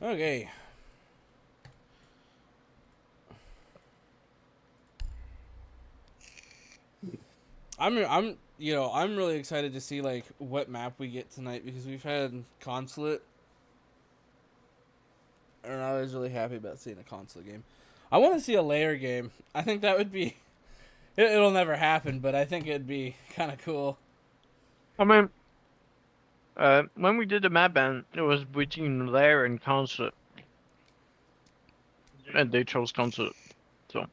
Okay. I'm really excited to see like what map we get tonight because we've had consulate, and I was really happy about seeing a consulate game. I want to see a layer game. I think that would be. It'll never happen, but I think it'd be kind of cool. I mean, when we did the map ban, it was between Lair and Consulate, and they chose Consulate. So.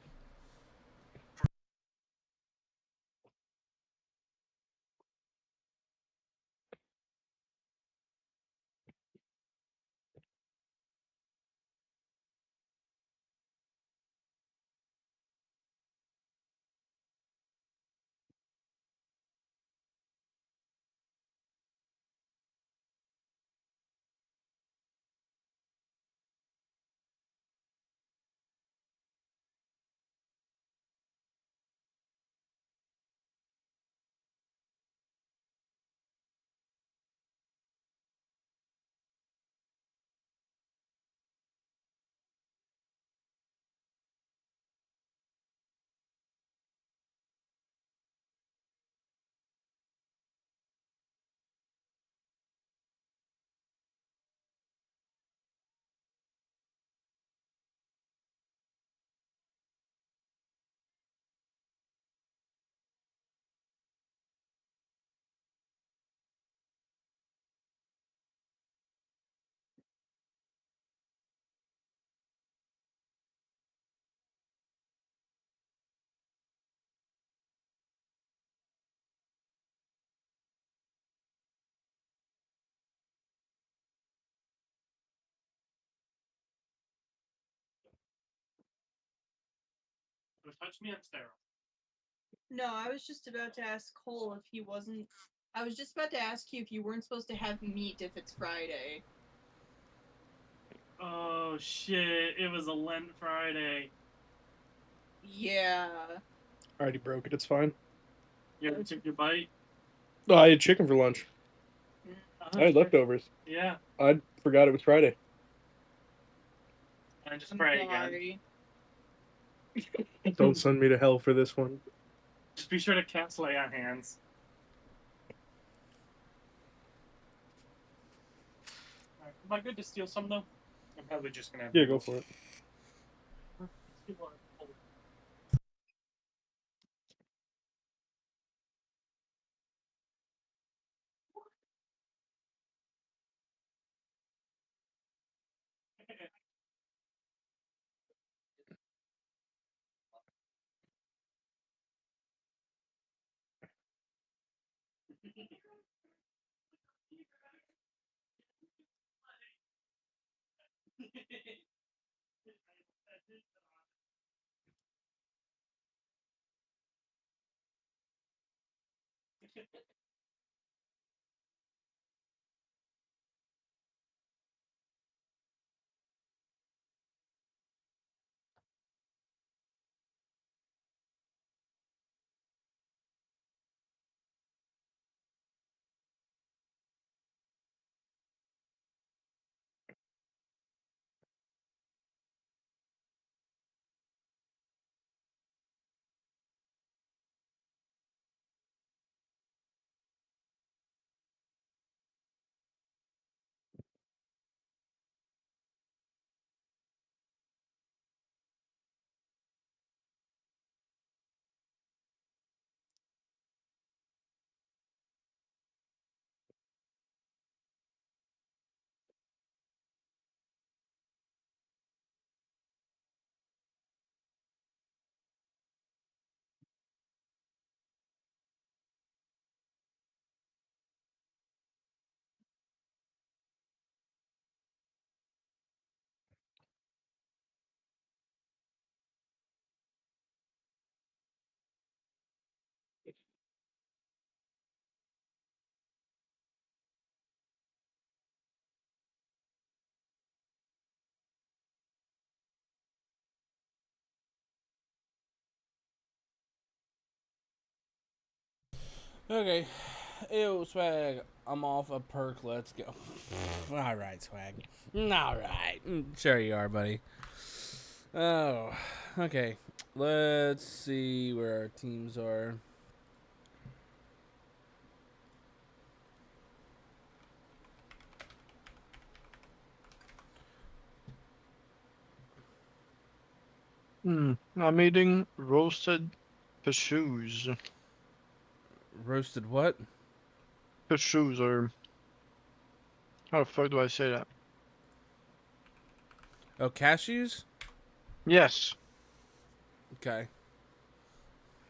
Touch me upstairs. No, I was just about to ask Cole if he wasn't. I was just about to ask you if you weren't supposed to have meat if it's Friday. Oh shit! It was a Lent Friday. Yeah. I already broke it. It's fine. You ever took your bite? Oh, I had chicken for lunch. Uh-huh, I had leftovers. Yeah. I forgot it was Friday. I just I'm pray again. sorry. Don't send me to hell for this one. Just be sure to cast lay on hands. Right. Am I good to steal some though? I'm probably just gonna have Yeah, go for it. Okay. Ew, Swag. I'm off a perk. Let's go. All right, Swag. All right. Sure you are, buddy. Oh, okay. Let's see where our teams are. I'm eating roasted cashews. Roasted what? Cashews, or how the fuck do I say that? Oh, cashews? Yes, Okay.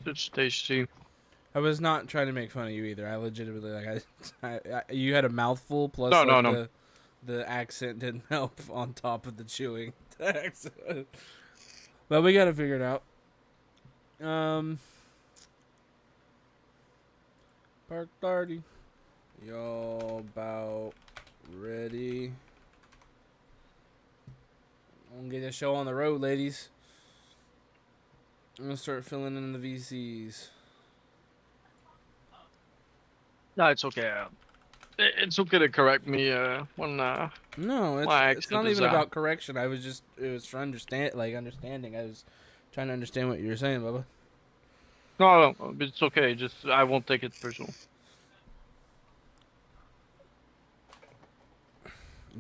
it's tasty. I was not trying to make fun of you either. I legitimately you had a mouthful plus No. the accent didn't help on top of the chewing. But we gotta figure it out. Park 30. Y'all about ready? I'm gonna get this show on the road, ladies. I'm gonna start filling in the VCs. No, it's okay. It's okay to correct me when No, my it's not accent is even about correction. It was for understanding. I was trying to understand what you were saying, Bubba. No, it's okay. Just I won't take it personal.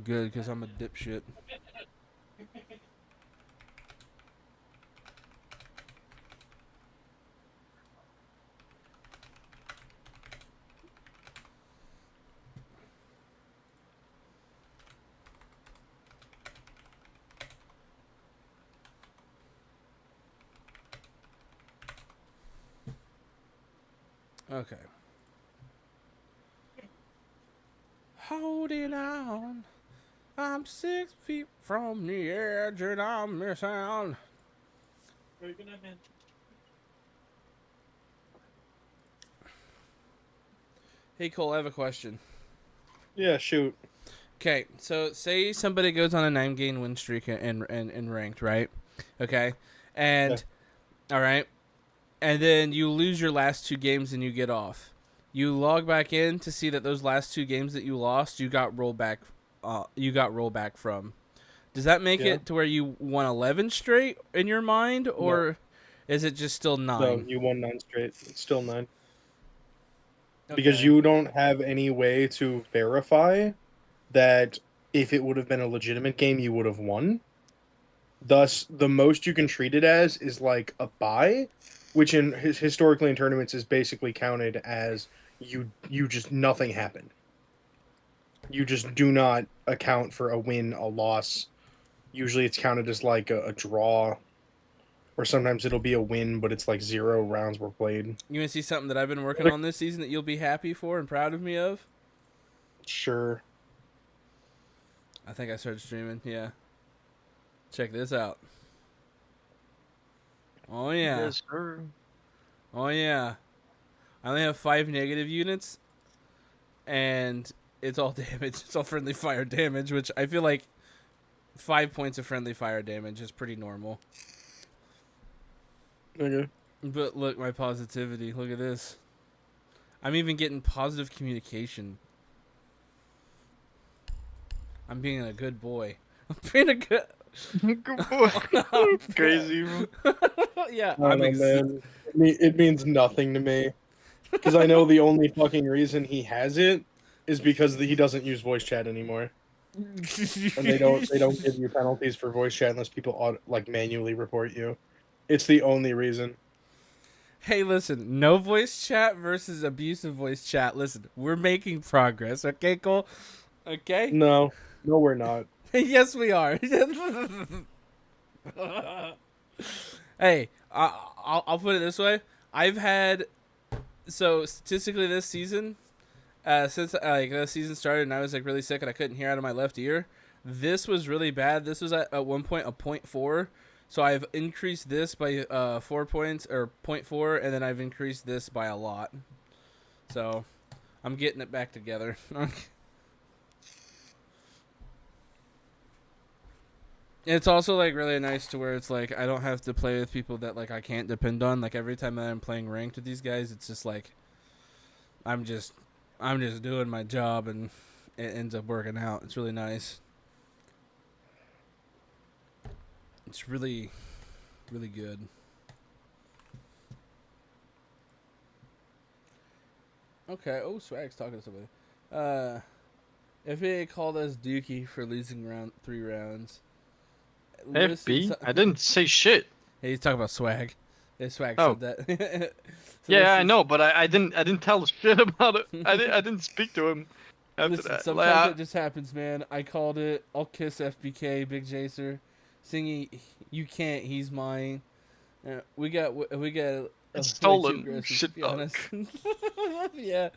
Good, because I'm a dipshit. Okay. Holding on. I'm 6 feet from the edge and I'm missing. Very good night, man. Hey, Cole, I have a question. Yeah, shoot. Okay, so say somebody goes on a 9-game win streak in ranked, right? Okay, and all right, and then you lose your last 2 games and you get off. You log back in to see that those last 2 games that you lost, you got rollback. You got rollback from. Does that make it to where you won 11 straight in your mind, or is it just still 9? No, you won 9 straight. It's still 9. Okay. Because you don't have any way to verify that if it would have been a legitimate game, you would have won. Thus, the most you can treat it as is like a bye, which historically in tournaments is basically counted as you just nothing happened. You just do not account for a win, a loss. Usually it's counted as like a draw, or sometimes it'll be a win, but it's like 0 rounds were played. You want to see something that I've been working on this season that you'll be happy for and proud of me of? Sure. I think I started streaming, yeah. Check this out. Oh, yeah. Yes, sir. Oh, yeah. I only have 5 negative units, and it's all damage. It's all friendly fire damage, which I feel like 5 points of friendly fire damage is pretty normal. Okay. But look, my positivity. Look at this. I'm even getting positive communication. I'm being a good boy. I'm being a good... Good boy. Crazy. Yeah, I don't know, man. It means nothing to me. Because I know the only fucking reason he has it is because he doesn't use voice chat anymore. And they don't give you penalties for voice chat unless people manually report you. It's the only reason. Hey, listen, no voice chat versus abusive voice chat. Listen, we're making progress, okay, Cole? Okay? No, we're not. Yes, we are. Hey, I'll put it this way. I've had... So, statistically this season, since the season started and I was really sick and I couldn't hear out of my left ear, this was really bad. This was at one point a 0.4. So I've increased this by 4 points, or 0.4, and then I've increased this by a lot. So I'm getting it back together. It's also really nice to where it's I don't have to play with people that I can't depend on. Every time that I'm playing ranked with these guys, it's just I'm just I'm just doing my job and it ends up working out. It's really nice. It's really, really good. Okay. Oh, Swag's talking to somebody. FBA called us Dookie for losing 3 rounds. FB? I didn't say shit. Hey, he's talking about Swag. Yeah, Swag Oh. said that. So Yeah, I know, but I didn't tell shit about it. I didn't speak to him after Listen, that. sometimes it just happens, man. I called it. I'll kiss FBK, Big Jacer. Singing, you can't. He's mine. We got It's way too stolen. aggressive, Shit to be dog. honest. Yeah.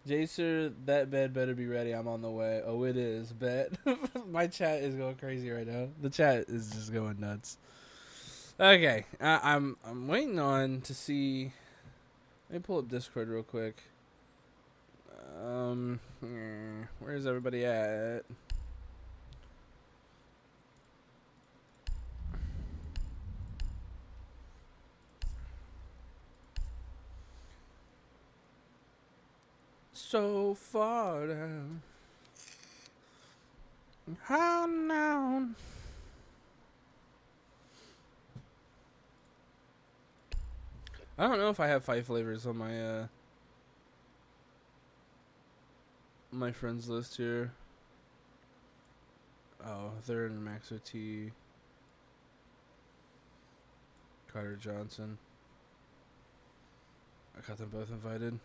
Jacer, that bed better be ready. I'm on the way. Oh, it is. Bet. My chat is going crazy right now. The chat is just going nuts. Okay, I'm waiting on to see. Let me pull up Discord real quick. Where's everybody at? So far down. How now? I don't know if I have 5 flavors on my my friends list here. Oh, they're in Max OT. Carter Johnson. I got them both invited.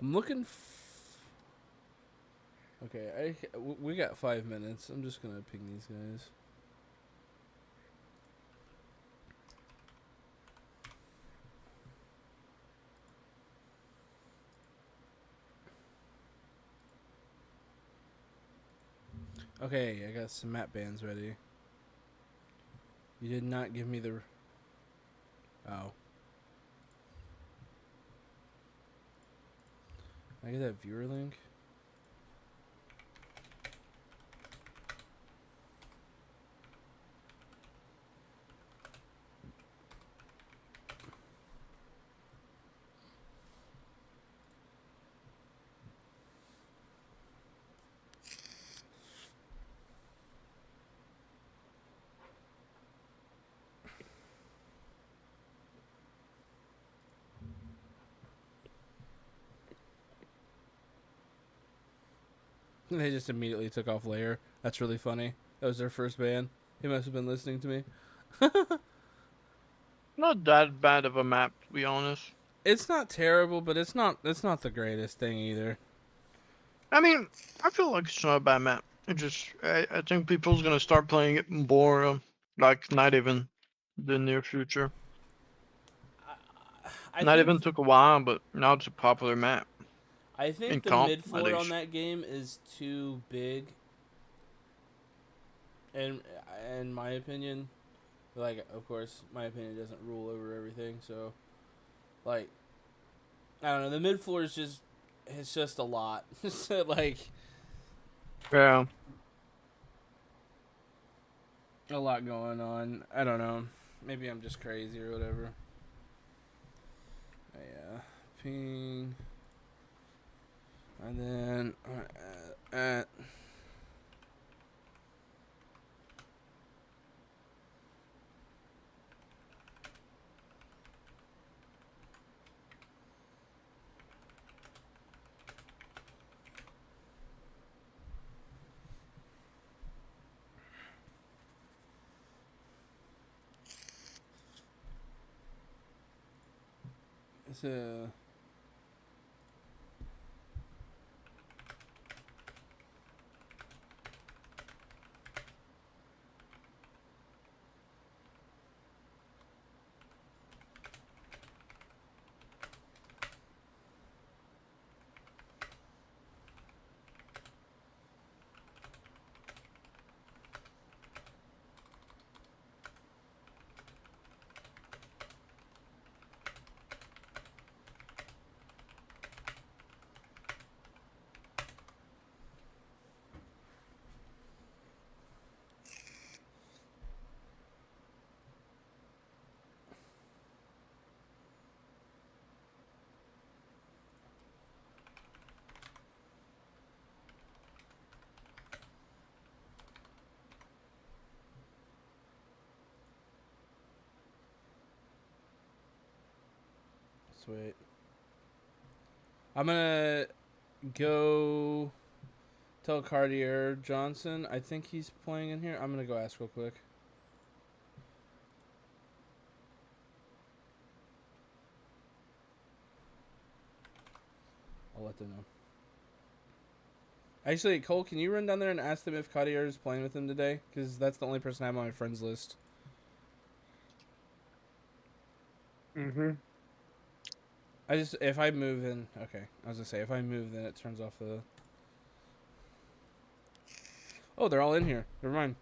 I'm looking. Okay, we got 5 minutes. I'm just gonna ping these guys. Okay, I got some map bands ready. You did not give me the. Oh. Can I get that viewer link? They just immediately took off Layer. That's really funny. That was their first ban. He must have been listening to me. Not that bad of a map, to be honest. It's not terrible, but it's not the greatest thing either. I mean, I feel like it's not a bad map. I think people's gonna start playing it more, like not even the near future. I Not think even took a while, but now it's a popular map. I think In the comp, mid at floor on least. that game is too big. And in my opinion, like of course my opinion doesn't rule over everything, so like I don't know, the mid floor is just it's just a lot. So, like Yeah. a lot going on. I don't know. Maybe I'm just crazy or whatever. Yeah. Ping. And then to. Sweet. I'm gonna go tell Cartier Johnson. I think he's playing in here. I'm gonna go ask real quick. I'll let them know. Actually, Cole, can you run down there and ask them if Cartier is playing with them today? Because that's the only person I have on my friends list. Mm-hmm. If I move in, okay. I was gonna say, if I move, then it turns off the. Oh, they're all in here. Never mind.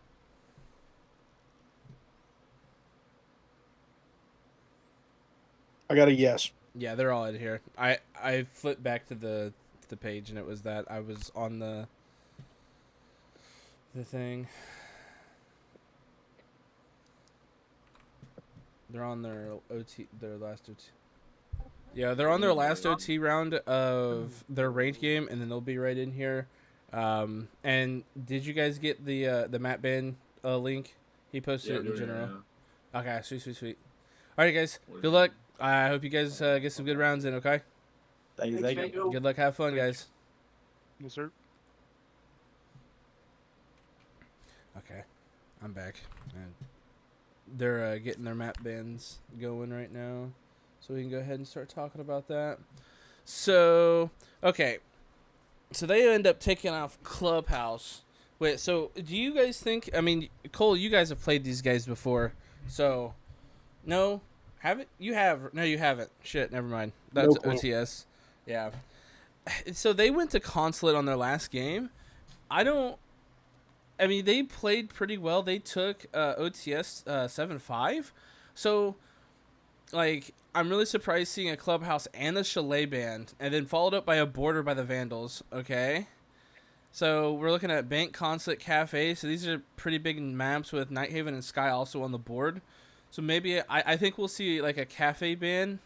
I got a yes. Yeah, they're all in here. I flipped back to the page and it was that I was on the thing. They're on their last OT. Yeah, they're on their last OT round of their ranked game, and then they'll be right in here. And did you guys get the Matt Ban link? He posted it in general. Yeah. Okay, sweet. All right, guys. Good luck. I hope you guys get some good rounds in. Okay. Thank you. Good luck. Have fun, guys. Yes, sir. Okay, I'm back. And they're getting their map bans going right now, so we can go ahead and start talking about that. So, okay, so they end up taking off Clubhouse. Wait, so do you guys think? I mean, Cole, you guys have played these guys before, so no, haven't you? No, you haven't. Shit, never mind. That's No clue. OTS. Yeah. So they went to Consulate on their last game. I mean, they played pretty well. They took OTS 7-5. So, like, I'm really surprised seeing a Clubhouse and a Chalet band, and then followed up by a Border by the Vandals, okay? So, we're looking at Bank, Consulate, Cafe. So, these are pretty big maps with Nighthaven and Sky also on the board. So, maybe I think we'll see, like, a Cafe band,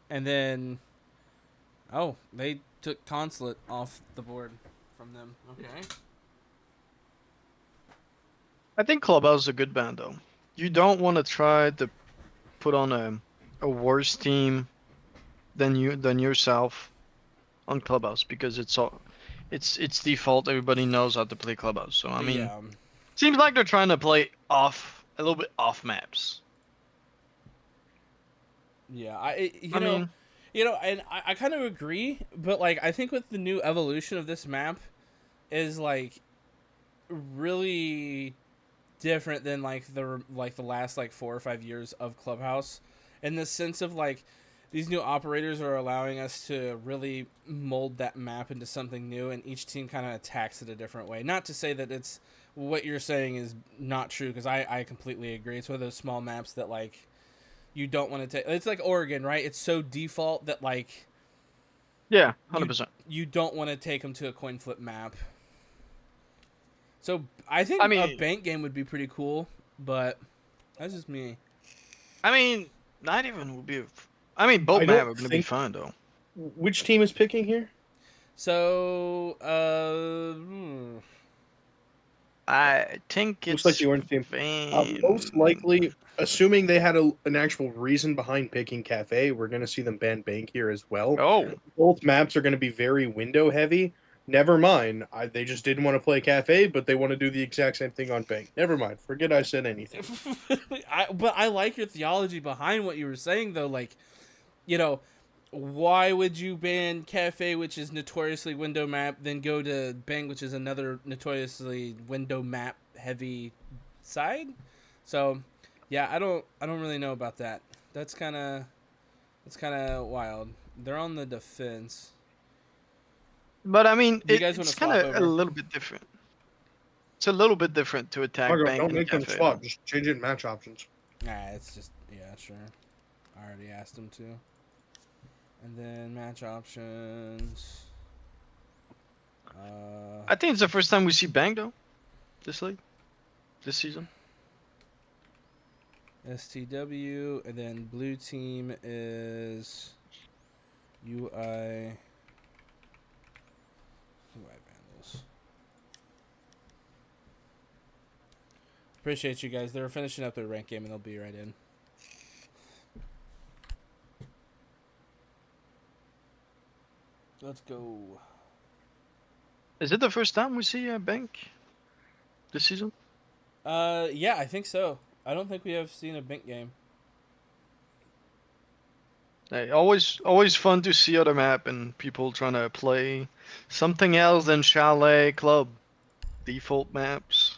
and then... Oh, they took Consulate off the board from them. Okay. I think Clubhouse is a good band though. You don't want to try to put on a worse team than yourself on Clubhouse because it's default. Everybody knows how to play Clubhouse. So I mean, Yeah. seems like they're trying to play a little bit off maps. Yeah, you know, and I kind of agree, but like I think with the new evolution of this map is like really different than like the last like 4 or 5 years of Clubhouse, in the sense of like these new operators are allowing us to really mold that map into something new, and each team kind of attacks it a different way. Not to say that it's what you're saying is not true, because I completely agree. It's one of those small maps that like you don't want to take. It's like Oregon, right? It's so default that like Yeah, 100%. you don't want to take them to a coin flip map. So I think a bank game would be pretty cool, but that's just me. I mean, not even would be. I mean, both maps are gonna be fun though. Which team is picking here? So I think it's Looks like the orange team. Most likely, assuming they had an actual reason behind picking Cafe, we're going to see them ban Bank here as well. Oh, Both maps are going to be very window heavy. Never mind. They just didn't want to play Cafe, but they want to do the exact same thing on Bank. Never mind. Forget I said anything. but I like your theology behind what you were saying, though. Like, you know, why would you ban Cafe, which is notoriously window map, then go to Bang, which is another notoriously window map heavy side? So, yeah, I don't really know about that. That's kind of wild. They're on the defense. But I mean, Do you guys wanna it's kind swap of a over? little bit different. It's a little bit different to attack Margo, Bank don't and make them Cafe. swap. Just change it in match options. Nah, it's just sure. I already asked them to. And then match options. I think it's the first time we see Bang though, this league, this season. STW, and then blue team is UI Vandals. Appreciate you guys. They're finishing up their rank game and they'll be right in. Let's go. Is it the first time we see Bank this season? Yeah, I think so. I don't think we have seen a Bink game. Hey, always fun to see other map and people trying to play something else than Chalet Club default maps.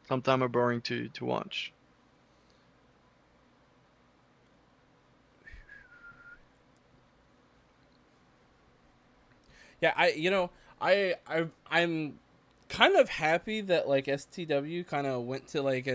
Sometimes are boring to watch. Yeah, I'm kind of happy that like STW kind of went to like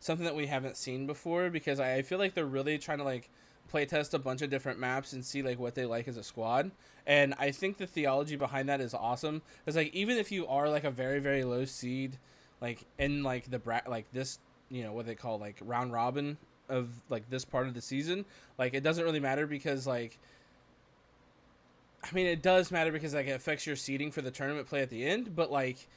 something that we haven't seen before, because I feel like they're really trying to like play test a bunch of different maps and see like what they like as a squad. And I think the theology behind that is awesome. It's like, even if you are like a very, very low seed, like in like like this, what they call like round robin of like this part of the season, like it doesn't really matter, because like, I mean, it does matter because like it affects your seeding for the tournament play at the end. But like,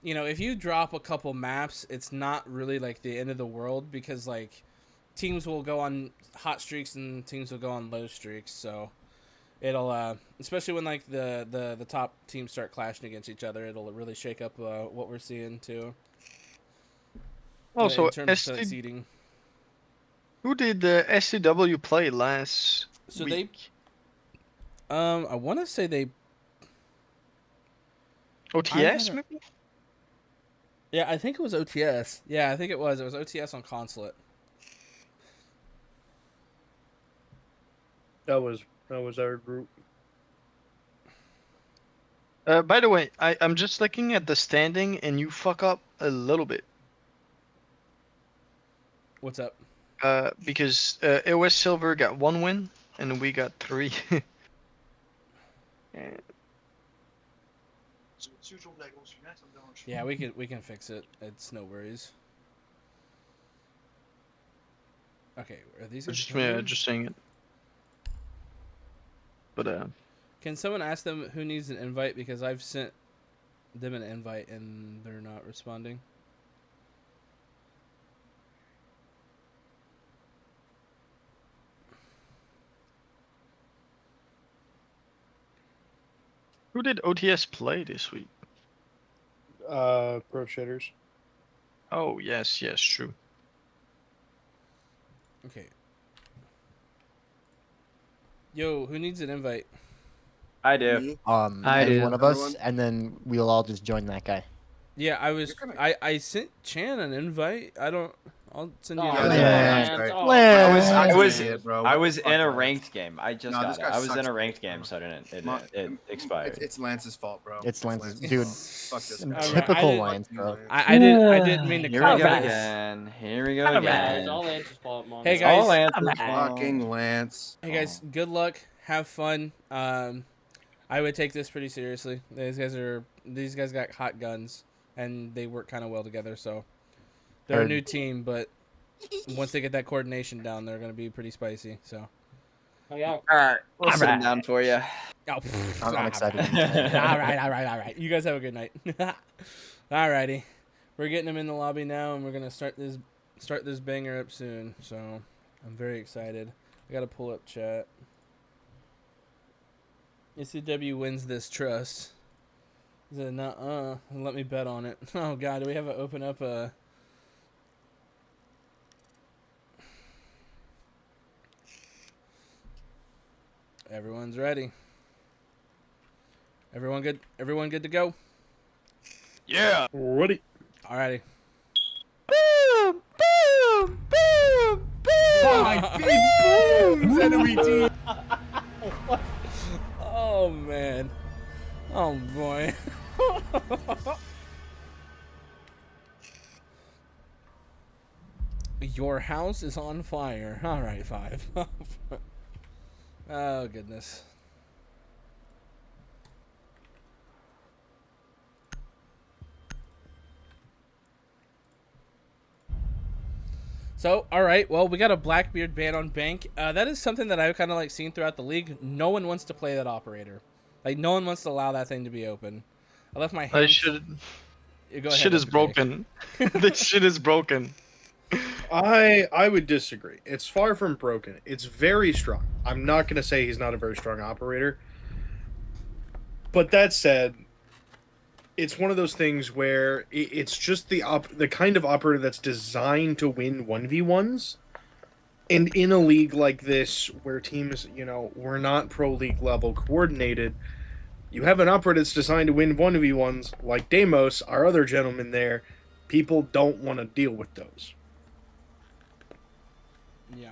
if you drop a couple maps, it's not really like the end of the world, because like teams will go on hot streaks and teams will go on low streaks. So it'll especially when like the top teams start clashing against each other, it'll really shake up what we're seeing too. Also, in terms of seeding. Who did SCW play last So week? I want to say they. OTS maybe? Yeah, I think it was OTS. Yeah, I think it was. It was OTS on Consulate. That was our group. By the way, I'm just looking at the standing and you fuck up a little bit. What's up? Because AOS Silver got 1 win and we got 3. Yeah, we can fix it. It's no worries. Okay, are these guys Just saying it. But Can someone ask them who needs an invite, because I've sent them an invite and they're not responding? who did OTS play this week? Pro Shitters. Oh yes, true. Okay. Yo, who needs an invite? I do. Me? I Every do. one of us, and then we'll all just join that guy. Yeah, I sent Chan an invite. I'll send you an Oh, invite. man. I Lance. was bro. I What was the fuck, in a Lance? ranked game. I just No, got this it. guy I was in sucks, a ranked bro. game, so Mon- it expired. It's Lance's fault, bro. It's Lance's Lance's dude. fault. Fuck this Some guy. Alright, typical I didn't- Lance, bro. I didn't mean to Here call we go this. again. Here we go It's again. all Lance's fault, Mon. Hey, It's guys. all Lance's fault. Fucking Lance. Hey guys, good luck. Have fun. I would take this pretty seriously. These guys got hot guns and they work kind of well together. So they're a new team, but once they get that coordination down, they're going to be pretty spicy. So. Oh, yeah. All right, we'll sit him down for you. Oh, I'm excited. all right. You guys have a good night. Alrighty, we're getting them in the lobby now, and we're gonna start this banger up soon. So I'm very excited. I gotta pull up chat. SCW wins this trust. Is it nuh-uh? Let me bet on it. Oh god, do we have to open up a... Everyone's ready. Everyone good? Everyone good to go? Yeah. Ready? Alrighty. Boom! Boom! Boom! Boom! 5 big booms, enemy team. Oh man. Oh boy. Your house is on fire. All right, 5. Oh goodness. So, all right. Well, we got a Blackbeard ban on Bank. That is something that I've kind of like seen throughout the league. No one wants to play that operator. Like, no one wants to allow that thing to be open. I left my I hand. should. Go ahead, Shit is FJ. broken. This shit is broken. I would disagree. It's far from broken. It's very strong. I'm not going to say he's not a very strong operator. But that said, it's one of those things where it's just the kind of operator that's designed to win 1v1s. And in a league like this, where teams, we're not pro league level coordinated, you have an operator that's designed to win 1v1s, like Deimos, our other gentleman there. People don't want to deal with those. Yeah.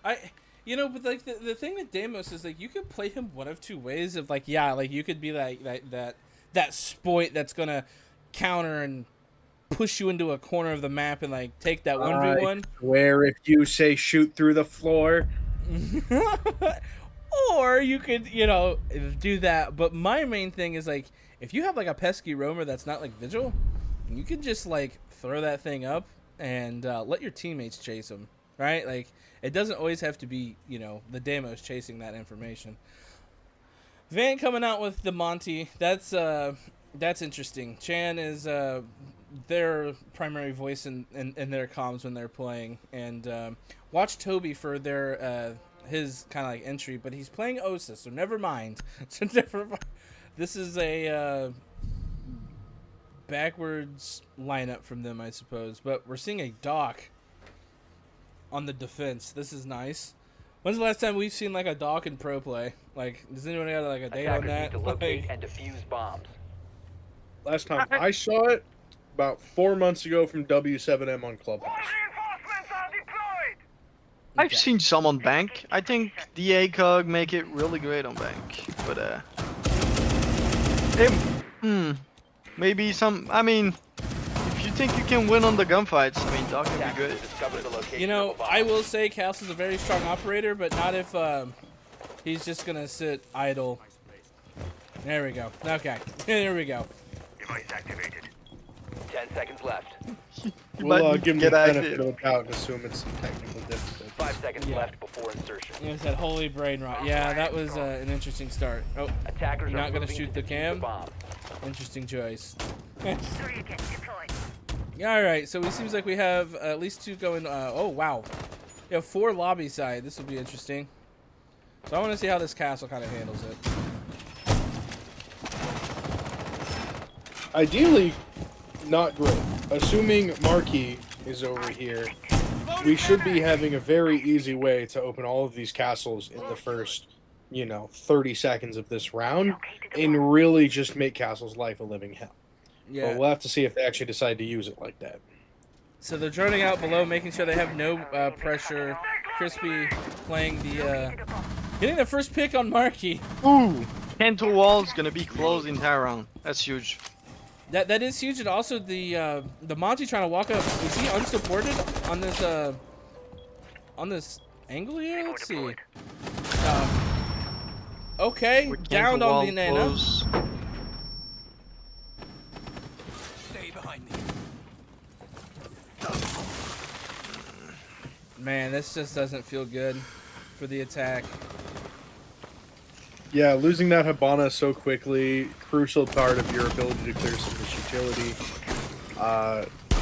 But like the thing with Deimos is like you could play him one of two ways. Of like, yeah, like you could be like that spoit that's gonna counter and push you into a corner of the map and like take that 1v1. Where if you say shoot through the floor, or you could do that. But my main thing is like if you have like a pesky roamer that's not like vigil, you can just like throw that thing up and let your teammates chase him, right? Like it doesn't always have to be the Deimos chasing that information. Van coming out with the Monty, that's interesting. Chan is their primary voice in their comms when they're playing, and watch Toby for their his kind of like entry, but he's playing Osa, so never mind. This is a backwards lineup from them, I suppose, but we're seeing a Doc on the defense. This is nice. When's the last time we've seen like a Doc in pro play? Like, does anyone got like a date on that? Need to locate and defuse bombs. last time I saw it, about 4 months ago from W7M on Clubhouse. I've seen some on Bank. I think the ACOG make it really great on Bank, but maybe some. I mean, if you think you can win on the gunfights, I mean, Doc can be good. I will say Cass is a very strong operator, but not if he's just gonna sit idle. There we go. Okay, there we go. Device activated. 10 seconds left. We'll give him the benefit of the doubt and assume it's some technical difficulties. 5 seconds left before insertion. You said holy brain rot. Yeah, that was an interesting start. Oh, Attackers you're are not gonna moving shoot to the defuse cam. bomb. Interesting choice. Yeah, all right. So it seems like we have at least 2 going. Oh wow, we have 4 lobby side. This will be interesting. So I want to see how this castle kind of handles it. Ideally, not great. Assuming Marquis is over here, we should be having a very easy way to open all of these castles in the first, 30 seconds of this round, and really just make Castle's life a living hell. Yeah. But we'll have to see if they actually decide to use it like that. So they're droning out below, making sure they have no pressure. Crispy playing the, getting the first pick on Marquis. Ooh, Kento Wall's gonna be closed the entire round. That's huge. That is huge, and also the Monty trying to walk up. Is he unsupported on this angle here? Let's see. Okay, downed on the Nana. Stay behind me. Man, this just doesn't feel good for the attack. Yeah, losing that Hibana so quickly, crucial part of your ability to clear some of this utility.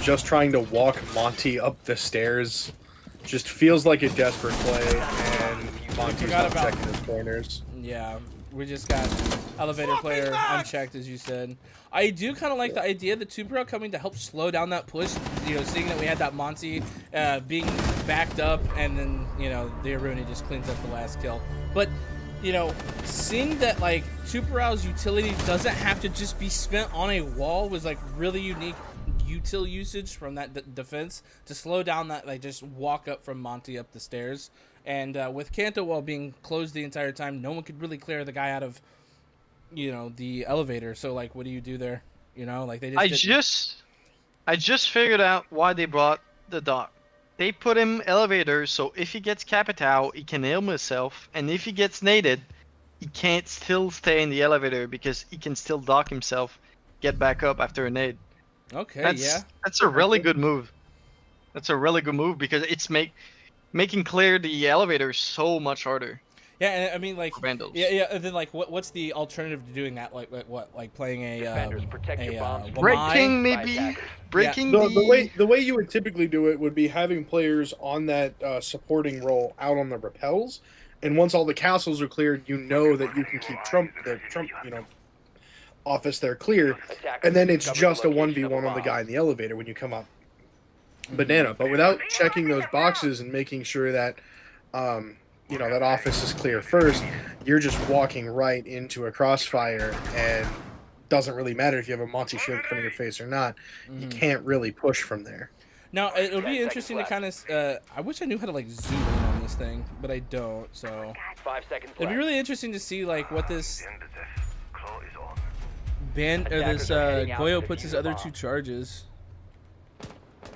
Just trying to walk Monty up the stairs just feels like a desperate play, and Monty's not checking his corners. Yeah, we just got elevator player unchecked, as you said. I do kind of like the idea of the 2-pro coming to help slow down that push. You know, seeing that we had that Monty being backed up, and then the Aruni just cleans up the last kill. But seeing that like 2-pro's utility doesn't have to just be spent on a wall was like really unique util usage from that defense to slow down that like just walk up from Monty up the stairs. And with Kanto wall being closed the entire time, no one could really clear the guy out of the elevator. So like, what do you do there? Like they just I just figured out why they brought the dock. They put him elevator, so if he gets capital, he can heal himself, and if he gets naded, he can't still stay in the elevator because he can still dock himself, get back up after a nade. Okay, that's a really good move. That's a really good move because it's making clear the elevator so much harder. Yeah, and I mean, like, Vandals. yeah. And then, like, what's the alternative to doing that? Like what? Like playing breaking, maybe breaking. The way you would typically do it would be having players on that supporting role out on the rappels, and once all the castles are cleared, you know that you can keep Trump office there clear, and then it's just a 1v1 on the guy in the elevator when you come up. Banana, but without checking those boxes and making sure that that office is clear first, you're just walking right into a crossfire, and doesn't really matter if you have a Monty shield in front of your face or not. You can't really push from there. Now it'll be interesting to kind of. I wish I knew how to like zoom in on this thing, but I don't. So 5 seconds it'd be really interesting to see like what this Goyo puts his other 2 charges.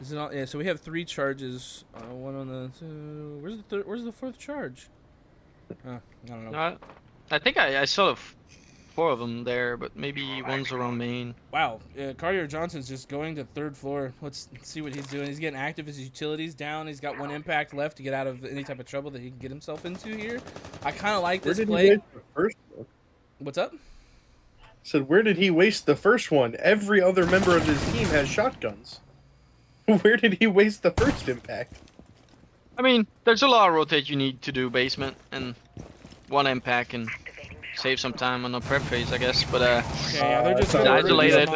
Is it all? Yeah, so we have 3 charges. One on the. Where's the third? Where's the 4th charge? I don't know. I think I saw 4 of them there, but maybe one's around main. Wow, Cartier Johnson's just going to 3rd floor. Let's see what he's doing. He's getting active. His utility's down. He's got 1 impact left to get out of any type of trouble that he can get himself into here. I kind of like this play. He waste the first one? What's up? Said, where did he waste the first one? Every other member of his team has shotguns. Where did he waste the first impact? I mean, there's a lot of rotate you need to do basement, and 1 impact can save some time on the prep phase, I guess. But okay, yeah, they're just isolated.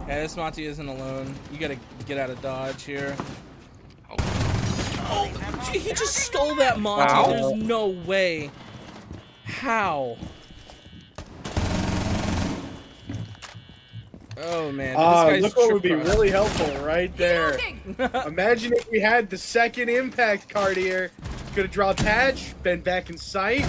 Yeah, this Monty isn't alone. You gotta get out of dodge here. Oh, he just stole that Monty. Wow. There's no way. How? Oh man, this guy's look what would be trip cross. really helpful right there. Imagine if we had the second impact card here. Gonna draw Tadge, been back in sight.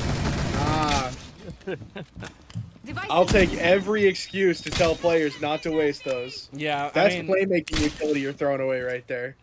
I'll take every excuse to tell players not to waste those. Yeah, That's I mean, playmaking utility you're throwing away right there.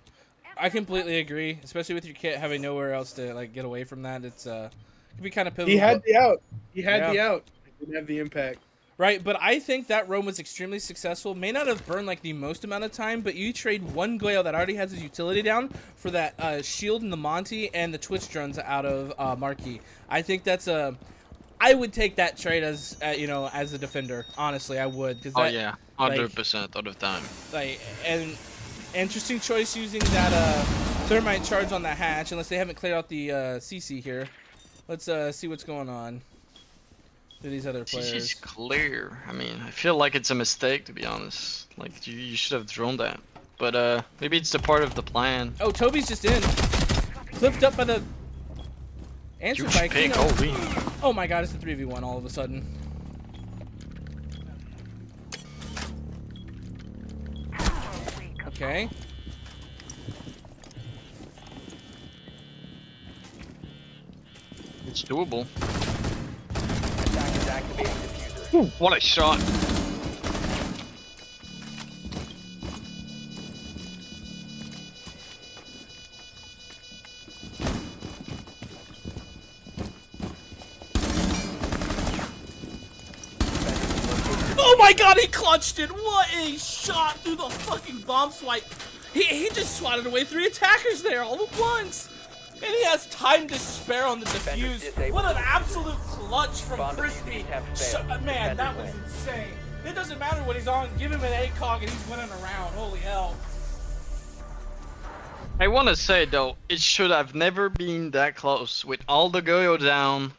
I completely agree, especially with your kit having nowhere else to like get away from that. It's it could be kind of pivotal. He had the out. He had the out. He didn't have the impact. Right, but I think that roam was extremely successful. May not have burned like the most amount of time, but you trade 1 Goyo that already has his utility down for that shield in the Monty and the Twitch drones out of Marquee. I think that's I would take that trade as as a defender. Honestly, I would. Cause that, 100% of the time. Like, and interesting choice using that thermite charge on that hatch, unless they haven't cleared out the CC here. Let's see what's going on. These other players. It's clear. I mean, I feel like it's a mistake, to be honest. Like, you should have drawn that. But maybe it's a part of the plan. Oh, Toby's just in. Clipped up by the answer Huge bike. pick, Oh my god, it's a 3v1 all of a sudden. Okay. It's doable. Ooh, what a shot. Oh my god, he clutched it! What a shot through the fucking bomb swipe! He just swatted away 3 attackers there all at once! And he has time to spare on the defuse. What an absolute clutch from Crispy. Man, that was insane. It doesn't matter what he's on. Give him an ACOG and he's winning a round. Holy hell. I want to say, though, it should have never been that close. With all the Goyo down,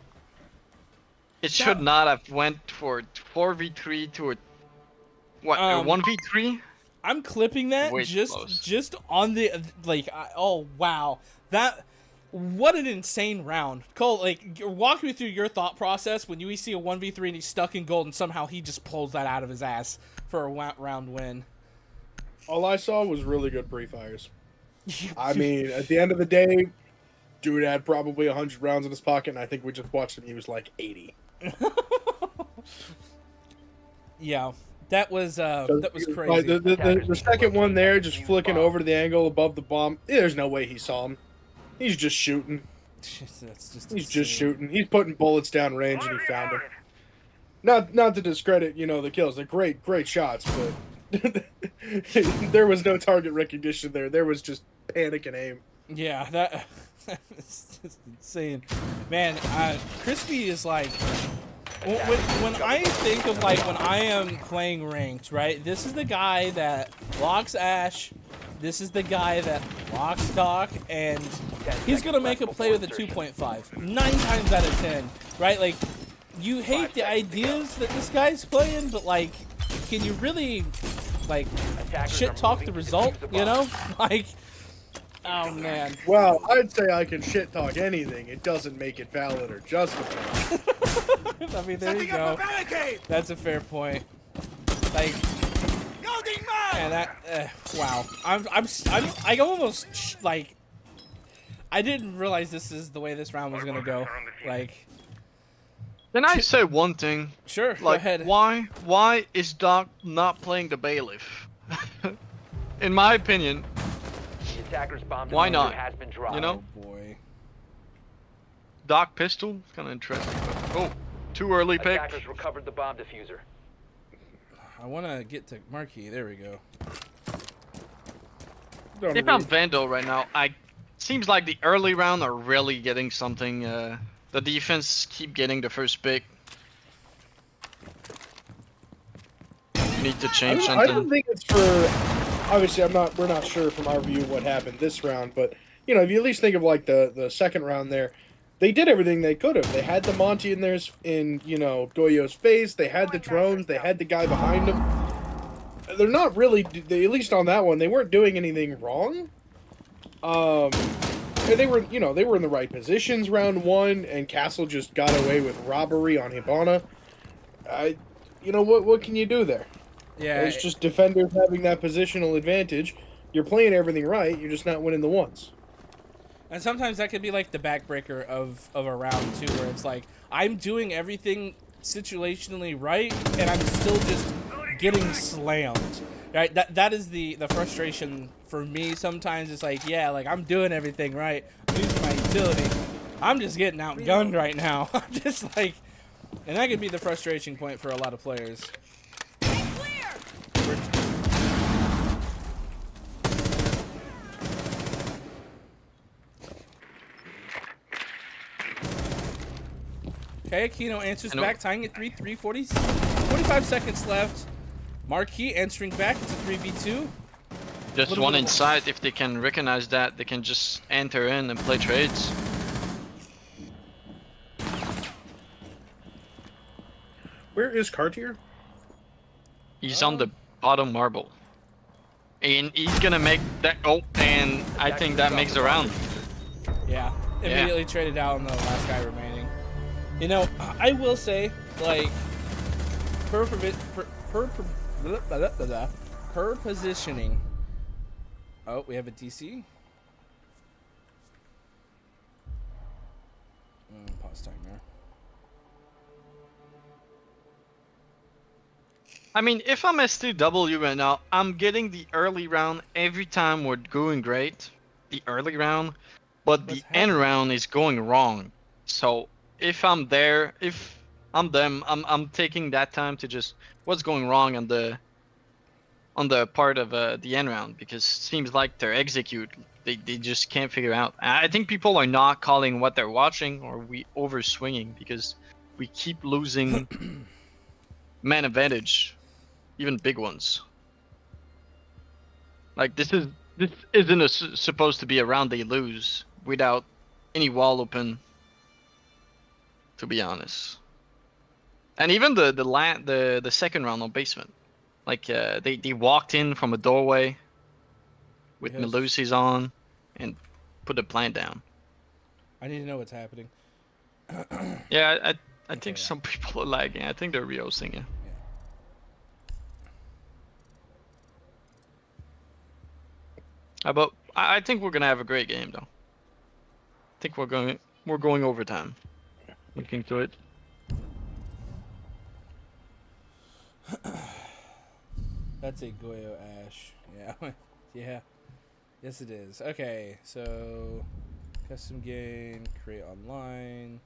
It should not have went for 4v3 to a what? 1v3? I'm clipping that Way too close. just on the like. Oh wow, what an insane round, Cole. Like, walk me through your thought process when you see a 1v3 and he's stuck in gold, and somehow he just pulls that out of his ass for a round win. All I saw was really good pre-fires. I mean, at the end of the day, dude had probably 100 rounds in his pocket, and I think we just watched him use like 80. Yeah. That was crazy. Like, the second one there, just flicking over to the angle above the bomb. There's no way he saw him. He's just shooting. That's just He's just shooting. He's putting bullets down range, and he found him. Not to discredit, the kills. They're great shots, but there was no target recognition there. There was just panic and aim. Yeah, that is just insane. Man, Crispy is like. When I think of like when I am playing ranked, right? This is the guy that locks Ash. This is the guy that locks Doc, and he's gonna make a play with a 2.5 9 times out of 10, right? Like, you hate the ideas that this guy's playing, but like, can you really like shit talk the result? You know, like. Oh man. Well, I'd say I can shit talk anything. It doesn't make it valid or justified. I mean, there you go. That's a fair point. Like, man, that wow. I almost like. I didn't realize this is the way this round was gonna go. Like. Can I say one thing? Sure. Like, go ahead. Why is Doc not playing the bailiff? In my opinion. Why not? You know? Oh boy. Doc pistol, kind of interesting. Oh, too early pick. Attackers recovered the bomb diffuser. I want to get to Marquee. There we go. If I'm Vandal right now, seems like the early round are really getting something. The defense keep getting the first pick. Need to change I something. don't think it's for. Obviously, we're not sure from our view what happened this round, but if you at least think of like the second round there, they did everything they could have. They had the Monty in Goyo's face. They had the drones. They had the guy behind them. They're not really. At least on that one, they weren't doing anything wrong. And they were in the right positions round one, and Castle just got away with robbery on Hibana. What can you do there? Yeah, it's just defenders having that positional advantage. You're playing everything right. You're just not winning the ones. And sometimes that could be like the backbreaker of a round too, where it's like I'm doing everything situationally right, and I'm still just getting slammed. Right? That is the frustration for me. Sometimes it's like, yeah, like I'm doing everything right. I'm using my utility. I'm just getting outgunned right now. I'm just like, and that could be the frustration point for a lot of players. Okay, Aquino answers back, tying it 3-3, 45 seconds left. Marquis answering back, it's a 3v2. Just one inside, if they can recognize that, they can just enter in and play trades. Where is Cartier? He's on the bottom marble. And he's gonna make that, and I think that makes the round. Yeah, immediately traded out on the last guy remaining. I will say, like, per positioning. Oh, we have a DC. Pause timer. I mean, if I'm STW right now, I'm getting the early round every time we're going great. The early round, but the end round is going wrong. So if I'm there, if I'm them, I'm taking that time to just what's going wrong on the part of the end round, because it seems like their execute they just can't figure out. I think people are not calling what they're watching, or we over swinging because we keep losing man advantage. Even big ones. Like this isn't supposed to be a round they lose without any wall open. To be honest. And even the second round on basement, like they walked in from a doorway with Yes. Melusi's on, and put the plant down. I need to know what's happening. Yeah, I Okay, think yeah. some people are lagging. I think they're rehosting it. But I think we're gonna have a great game though. I think we're going overtime. Looking to it. That's a Goyo Ash. Yeah. Yeah. Yes, it is. Okay, so custom game, create online,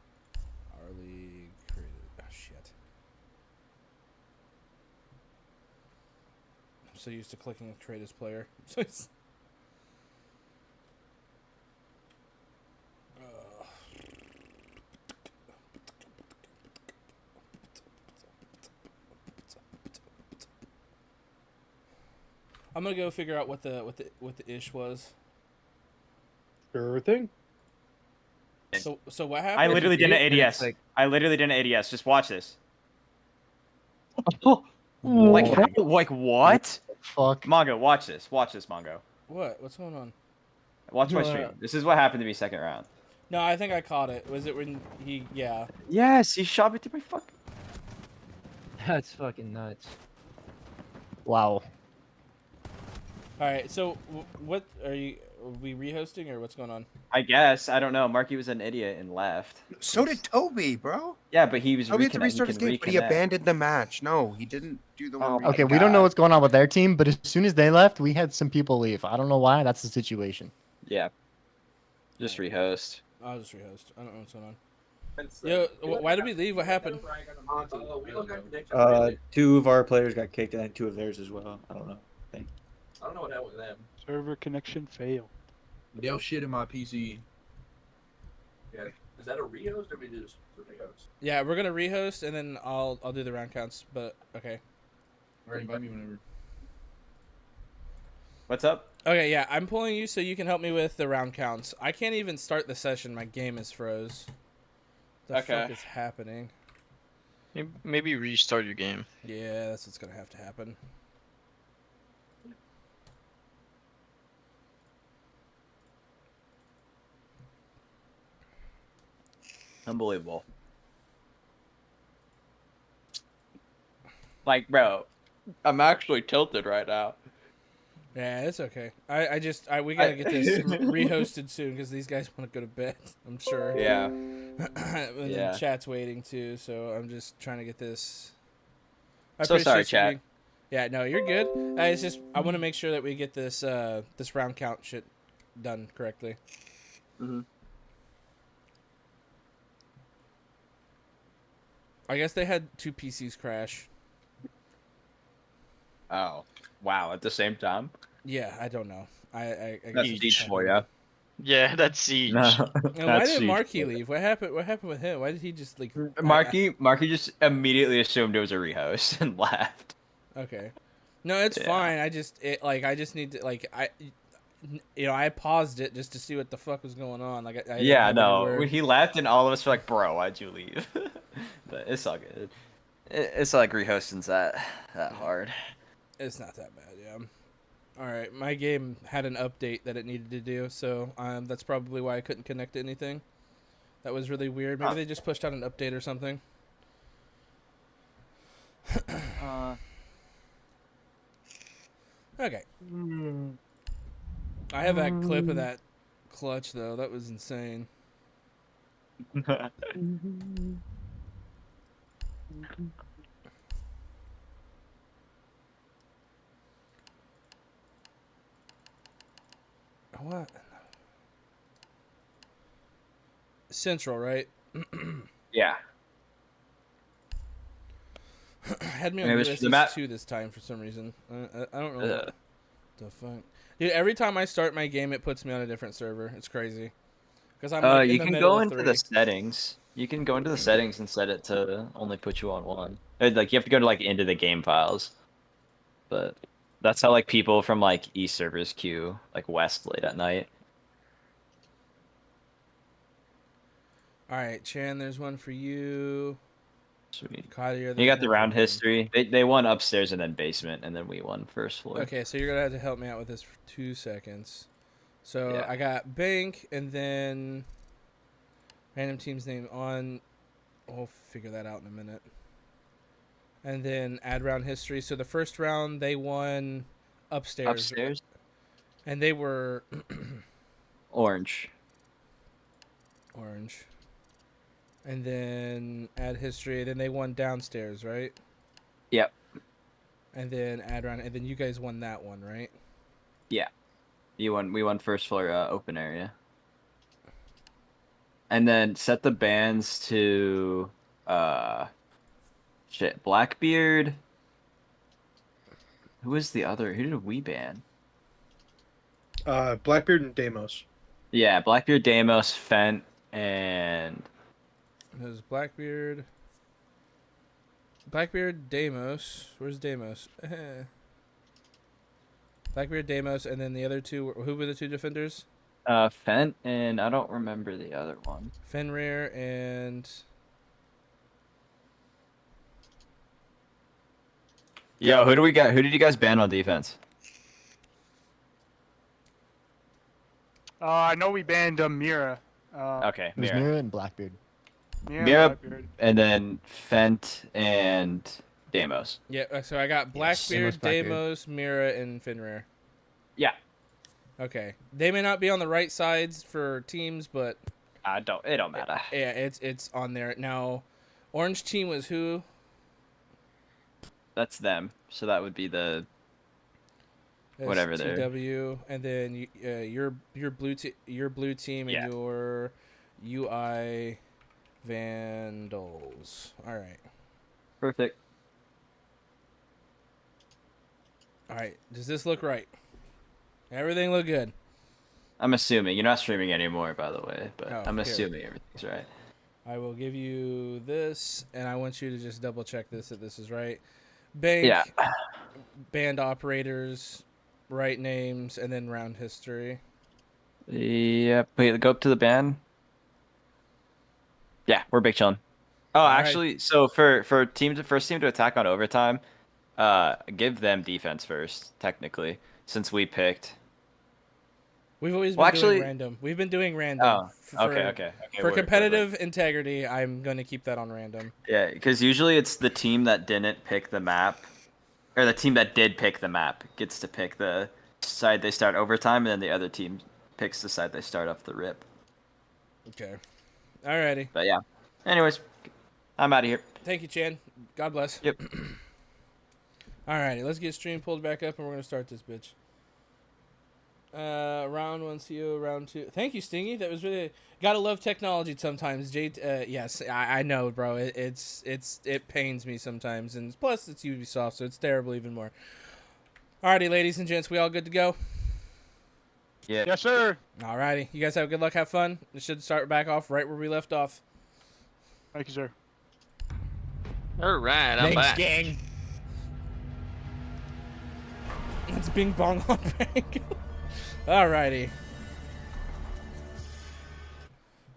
our league, created. Oh shit! I'm so used to clicking create as player. I'm gonna go figure out what the ish was. Sure thing. So what happened? I literally did an And it's ADS. like- I literally did an ADS. Just watch this. What? Like what? Fuck. Mongo, watch this. Watch this, Mongo. What's going on? Watch my stream. This is what happened to me second round. No, I think I caught it. Was it when he? Yeah. Yes, he shot me through my fucking. That's fucking nuts. Wow. All right. So what are you? Are we rehosting or what's going on? I guess I don't know. Marky was an idiot and left. So did Toby, bro. Yeah, but he was Toby had to reconnect. restart He his can game, but he reconnect. abandoned the match. No, he didn't do the one. Oh where my he Okay, we don't know God. what's going on with their team, but as soon as they left, we had some people leave. I don't know why. That's the situation. Yeah. Just rehost. I'll just rehost. I don't know what's going on. Yo, why did we leave? What happened? Two of our players got kicked, and then two of theirs as well. I don't know. I don't know what happened with them. Server connection failed. They'll shit in my PC. Yeah. Is that a rehost or we just rehost? Yeah, we're gonna rehost and then I'll do the round counts. But okay. Alright, invite me whenever. What's up? Okay, yeah, I'm pulling you so you can help me with the round counts. I can't even start the session. My game is froze. The fuck Okay. is happening? Maybe restart your game. Yeah, that's what's gonna have to happen. Unbelievable. Like, bro, I'm actually tilted right now. Yeah, it's okay. We gotta get this rehosted soon because these guys want to go to bed. I'm sure. Yeah. And Yeah. then chat's waiting too, so I'm just trying to get this. I So sorry, appreciate you chat. being- Yeah, no, you're good. It's just I want to make sure that we get this this round count shit done correctly. Mhm. I guess they had two PCs crash. Oh, wow! At the same time. Yeah, I don't know. I That's guess Siege for ya. Yeah, that's Siege. No, And why did Marky leave? What happened? What happened with him? Why did he just like? Marky just immediately assumed it was a rehost and left. Okay. No, it's Yeah. fine. I just need to I paused it just to see what the fuck was going on. Like I didn't Yeah, have any no. word. When he left, and all of us were like, "Bro, why'd you leave?" But it's all good. It's not like rehosting's that hard. It's not that bad, yeah. All right, my game had an update that it needed to do, so that's probably why I couldn't connect to anything. That was really weird. Maybe they just pushed out an update or something. Okay. I have that clip of that clutch though. That was insane. What? Central, right? Yeah. Had me And on it was USS the map- 2 this time for some reason. I don't know what the fuck. Dude, every time I start my game, it puts me on a different server. It's crazy. Because I'm like, in you the can middle go of into three. the settings. You can go into the settings and set it to only put you on one. Like you have to go to like into the game files. But that's how like people from like East servers queue like West late at night. All right, Chan, there's one for you. Sweet. Cody, you're You got the head round champion. history. They won upstairs and then basement, and then we won first floor. Okay, so you're gonna have to help me out with this for 2 seconds. So Yeah. I got bank and then random team's name on. We'll figure that out in a minute. And then add round history. So the first round they won upstairs. Upstairs, And they were orange. orange. And then add history. Then they won downstairs, right? Yep. And then add round. And then you guys won that one, right? Yeah. You won. We won first floor open area. And then set the bands to shit. Blackbeard. Who was the other? Who did we ban? Blackbeard and Deimos. Yeah, Blackbeard, Deimos, Fent, and There's Blackbeard. Blackbeard, Deimos. Where's Deimos? Blackbeard, Deimos, and then the other two. Who were the two defenders? Fent, and I don't remember the other one. Fenrir and Yo, who do we got? Who did you guys ban on defense? I know we banned Mira. Okay, It was Mira. Mira and Blackbeard. Mira, Blackbeard. and then Fent and Deimos. yeah. So I got Yes, same Blackbeard, as Blackbeard. Deimos, Mira, and Fenrir. Yeah. Okay, they may not be on the right sides for teams, but It don't matter. yeah, it's on there now. Orange team was who? That's them. So that would be the whatever they're. TW, and then your blue team and Yeah. your UI Vandals. All right. Perfect. All right. Does this look right? Everything look good. I'm assuming you're not streaming anymore, by the way, but Oh, I'm here. assuming everything's right. I will give you this, and I want you to just double check this that this is right. Bank, Yeah. band operators, right names, and then round history. Yep. Wait, go up to the band. Yeah, we're big chillin'. Oh, Alright. actually, so for first team to attack on overtime, give them defense first, technically, since we picked. We've always been Well, doing actually- random. We've been doing random. Oh, For- okay. For word. competitive integrity, I'm going to keep that on random. Yeah, because usually it's the team that didn't pick the map, or the team that did pick the map gets to pick the side they start overtime, and then the other team picks the side they start off the rip. Okay. Alrighty. But yeah. Anyways, I'm out of here. Thank you, Chan. God bless. Yep. Alrighty, let's get stream pulled back up and we're gonna start this bitch. Round 1 CO, round 2. Thank you, Stingy. That was really gotta love technology sometimes. Jade, yes, I know, bro. It pains me sometimes, and plus it's Ubisoft, so it's terrible even more. Alrighty, ladies and gents, we all good to go? Yeah. Yes, sir. Alrighty, you guys have good luck, have fun. It should start back off right where we left off. Thank you, sir. All right, I'm back. gang. It's Bing Bong on bank. Alrighty.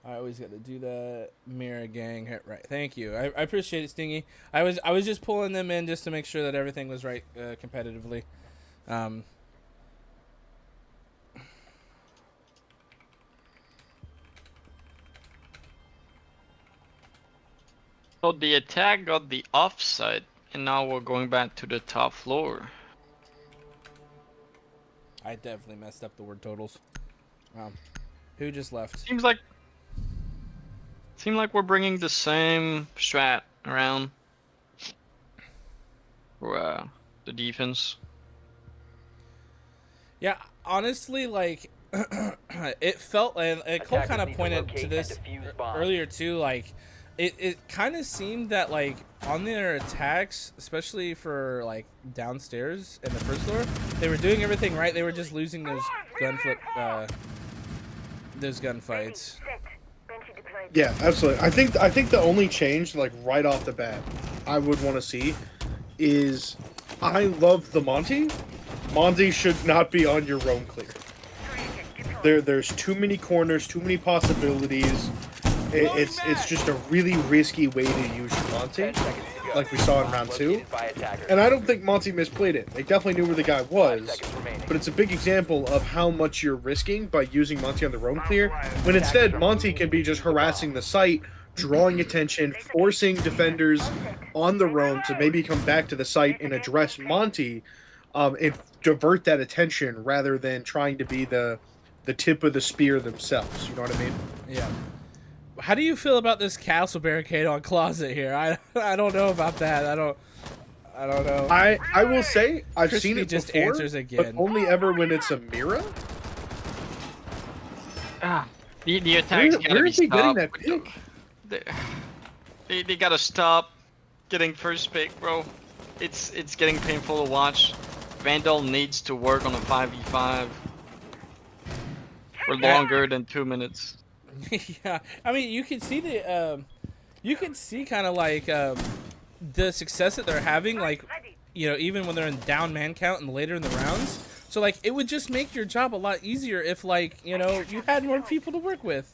I always got to do that. Mirror gang, right? Thank you. I appreciate it, Stingy. I was just pulling them in just to make sure that everything was right competitively. So the attack got the offside, and now we're going back to the top floor. I definitely messed up the word totals. Who just left? Seems like we're bringing the same strat around for the defense. Yeah, honestly, like it felt, and Cole Attackers kind of need to pointed locate to and this defuse bombs. earlier too. Like it kind of seemed that like on their attacks, especially for like downstairs in the first floor, they were doing everything right. They were just losing those gunfights. Yeah, absolutely. I think the only change, like right off the bat, I would want to see is I love the Monty. Monty should not be on your roam clear. There's too many corners, too many possibilities. It's just a really risky way to use your Monty, 10 seconds to go. like we saw in Bomb round 2. located by attacker. And I don't think Monty misplayed it. They definitely knew where the guy 5 was. seconds remaining. But it's a big example of how much you're risking by using Monty on the roam clear, when instead Monty can be just harassing the site, drawing attention, forcing defenders on the roam to maybe come back to the site and address Monty, and divert that attention rather than trying to be the tip of the spear themselves. You know what I mean? Yeah. How do you feel about this castle barricade on Closet here? I don't know about that. I don't know. I will say I've Crispy seen it just before, answers again. but only ever when it's a Mira. The attacks gotta Where be is he getting stopped. that pick? They gotta stop getting first pick, bro. It's getting painful to watch. Vandal needs to work on a 5v5 for longer than 2 minutes. Yeah, I mean, you can see you can see kind of like the success that they're having, like, you know, even when they're in down man count and later in the rounds. So like, it would just make your job a lot easier if, like, you know, you had more people to work with.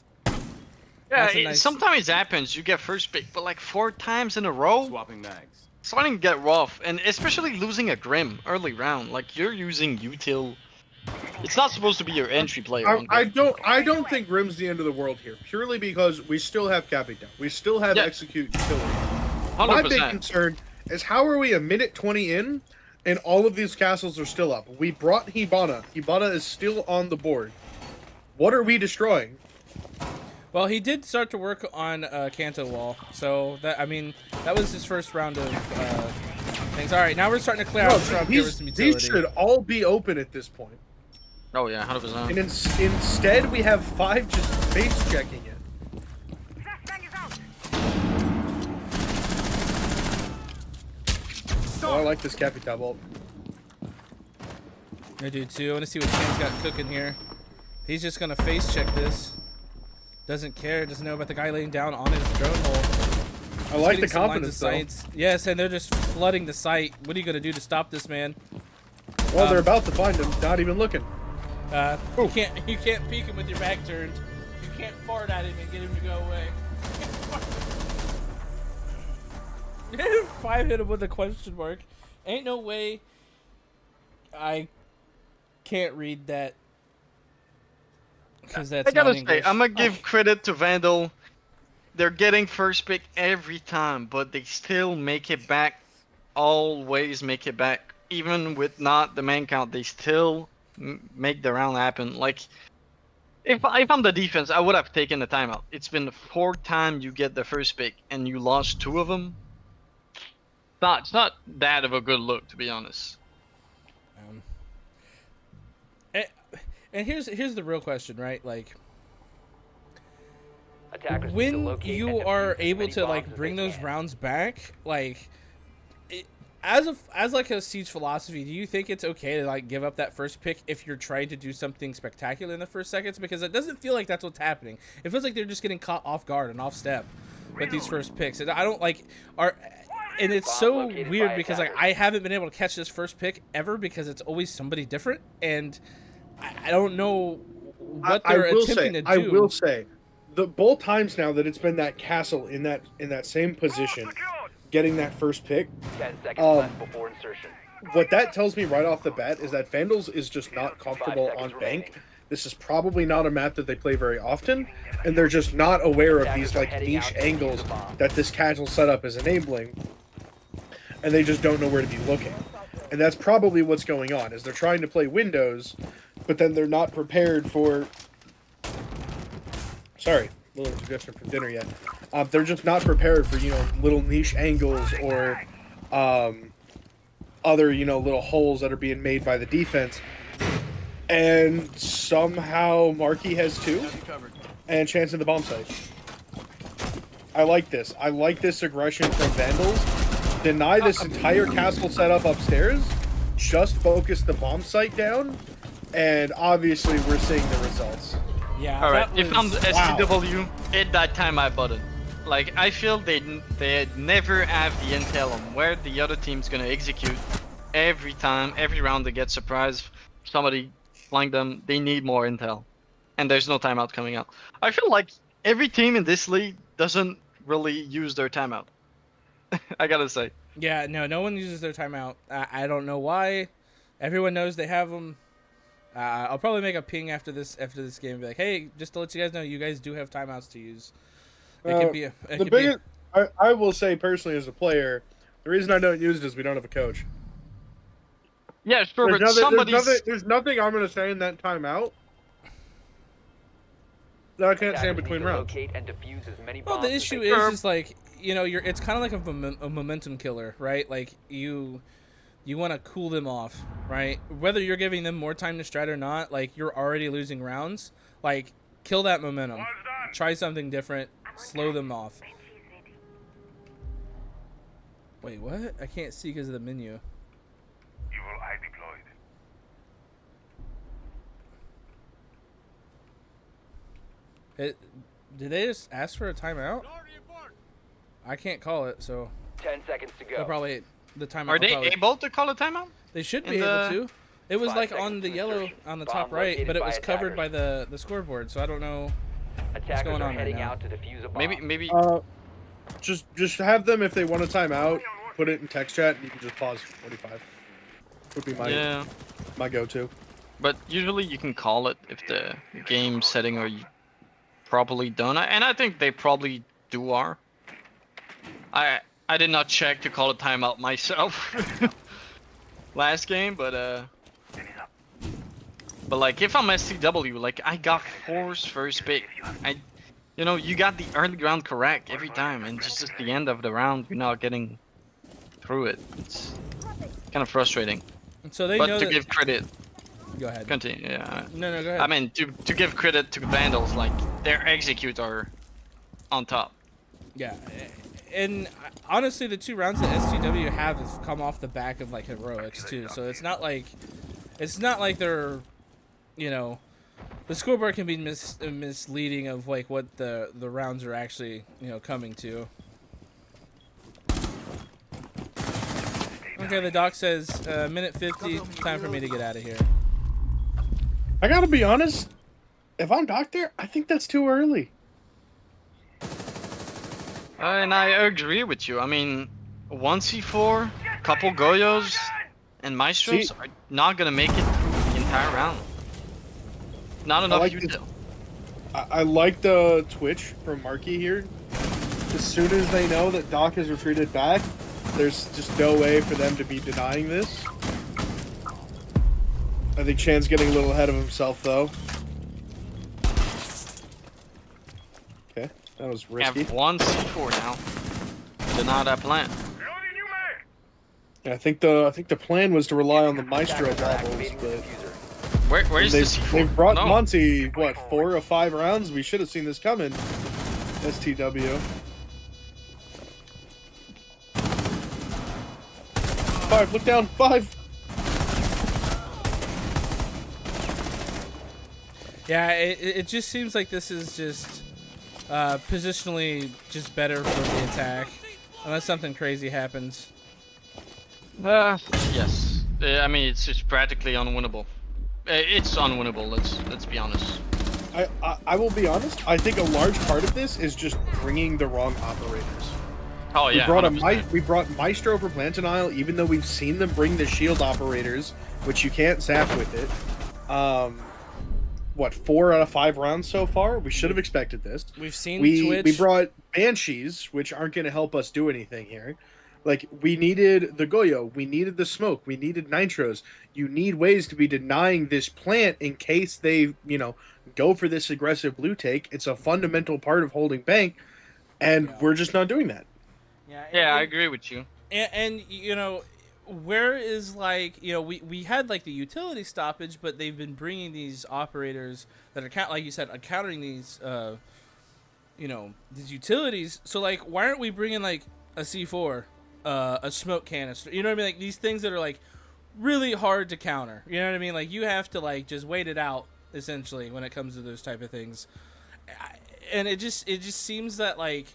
Yeah, sometimes it happens. You get first pick, but like 4 times in a row, Swapping mags. starting to get rough, and especially losing a Grim early round. Like, you're using util. It's not supposed to be your entry player. I don't think Grim's the end of the world here, purely because we still have Capitan. We still have Execute utility. 100%. My big concern is how are we a minute 20 in and all of these castles are still up? We brought Hibana. Hibana is still on the board. What are we destroying? Well, he did start to work on Kanto Wall, so that, I mean, that was his first round of things. All right, now we're starting to clear out Trump. These should all be open at this point. Oh yeah, 100%. And instead, we have 5 just face checking it. Oh, I like this Capital bolt. I do too. I want to see what Chan's got cooking here. He's just gonna face check this. Doesn't care. Doesn't know about the guy laying down on his drone hole. I like the confidence though. Yes, and they're just flooding the site. What are you gonna do to stop this man? Well, they're about to find him. Not even looking. You can't peek him with your back turned. You can't fart at him and get him to go away. 5 hit him with a question mark. Ain't no way. I can't read that. Because that's I gotta not say, English. I'm gonna give credit to Vandal. They're getting first pick every time, but they still make it back. Always make it back. Even with not the man count, they still make the round happen. Like, if I'm the defense, I would have taken the timeout. It's been the 4th time you get the first pick, and you lost 2 of them. It's not that of a good look, to be honest. And here's the real question, right? Like, Attackers need to when locate you and are defuse as able many to bombs like as bring they those can. rounds back, like, as like a Siege philosophy, do you think it's okay to like give up that first pick if you're trying to do something spectacular in the first seconds? Because it doesn't feel like that's what's happening. It feels like they're just getting caught off guard and off step with these first picks. And I don't like and it's so weird because like I haven't been able to catch this first pick ever because it's always somebody different, and I don't know what they're attempting to do. I will say, both times now that it's been that castle in that same position, getting that first pick. 10 seconds left before insertion. What that tells me right off the bat is that Vandals is just not comfortable on bank. This is probably not a map that they play very often, and they're just not aware of these like niche angles that this casual setup is enabling, and they just don't know where to be looking. And that's probably what's going on, is they're trying to play windows, but then they're not prepared for... Sorry, a little suggestion from dinner yet. They're just not prepared for, you know, little niche angles or other, you know, little holes that are being made by the defense. And somehow Markey has 2, and Chance in the bomb site. I like this. I like this aggression from Vandals. Deny this entire castle setup upstairs, just focus the bomb site down, and obviously we're seeing the results. Yeah. Alright, if I'm the STW, hit that timeout button. Like, I feel they never have the intel on where the other team's gonna execute. Every time, every round they get surprised, somebody flank them, they need more intel. And there's no timeout coming out. I feel like every team in this league doesn't really use their timeout. I gotta say. Yeah, no one uses their timeout. I don't know why. Everyone knows they have them. I'll probably make a ping after this game and be like, hey, just to let you guys know, you guys do have timeouts to use. It could be the biggest. I will say personally, as a player, the reason I don't use it is we don't have a coach. Yeah, sure, but there's nothing I'm gonna say in that timeout that I can't say in between rounds. Well, the issue is like, you know, it's kind of like a momentum killer, right? Like you want to cool them off, right? Whether you're giving them more time to strat or not, like you're already losing rounds. Like kill that momentum, try something different, slow them off. Wait, what? I can't see because of the menu. Did they just ask for a timeout? I can't call it, so 10 seconds to go. they'll probably the timeout. Are they able to call a timeout? They should be able to. It was like on the yellow on the top right, but it was covered by the scoreboard, so I don't know what's going on right now. Maybe. Just have them, if they want a timeout, put it in text chat, and you can just pause 45. Would be my go-to. But usually you can call it if the game setting are properly done, and I think they probably are. I did not check to call a timeout myself last game, but like if I'm STW, like I got forced first pick. You got the early round correct every time, and just at the end of the round, you're not getting through it. It's kind of frustrating. So they know give credit. Go ahead. Continue. Yeah. No, go ahead. I mean, to give credit to Vandals, like their execute are on top. Yeah, and honestly, the 2 rounds that STW have come off the back of like heroics too. So it's not like they're, you know, the scoreboard can be misleading of like what the rounds are actually, you know, coming to. Okay, the doc says minute 50. Time for me to get out of here. I gotta be honest. If I'm doc there, I think that's too early. And I agree with you. I mean, 1 C4, couple Goyos, and Maestros are not gonna make it through the entire round. Not enough util. I like the twitch from Marky here. As soon as they know that Doc has retreated back, there's just no way for them to be denying this. I think Chan's getting a little ahead of himself, though. Okay, that was risky. Have 1 C4 now. Deny that plan. Yeah, I think the plan was to rely on the Maestro bobbles, but where's the C4? They've brought Monty, what, 4 or 5 rounds? We should have seen this coming. STW. 5, look down, 5. Yeah, it just seems like this is just positionally just better for the attack, unless something crazy happens. Yes. I mean, it's just practically unwinnable. It's unwinnable. Let's be honest. I will be honest. I think a large part of this is just bringing the wrong operators. Oh yeah. We brought Maestro for Plantanile, even though we've seen them bring the shield operators, which you can't zap with it. What, 4 out of 5 rounds so far? We should have expected this. We've seen we Twitch. brought Banshees, which aren't going to help us do anything here. Like, we needed the Goyo, we needed the smoke, we needed nitros. You need ways to be denying this plant in case they, you know, go for this aggressive blue take. It's a fundamental part of holding bank, and we're just not doing that. Yeah, I agree with you. And you know, where is, like, you know, we had like the utility stoppage, but they've been bringing these operators that are like you said, countering these you know, these utilities. So like, why aren't we bringing like a C4, a smoke canister? You know what I mean? Like these things that are like really hard to counter. You know what I mean? Like you have to like just wait it out essentially when it comes to those type of things. And it just seems that like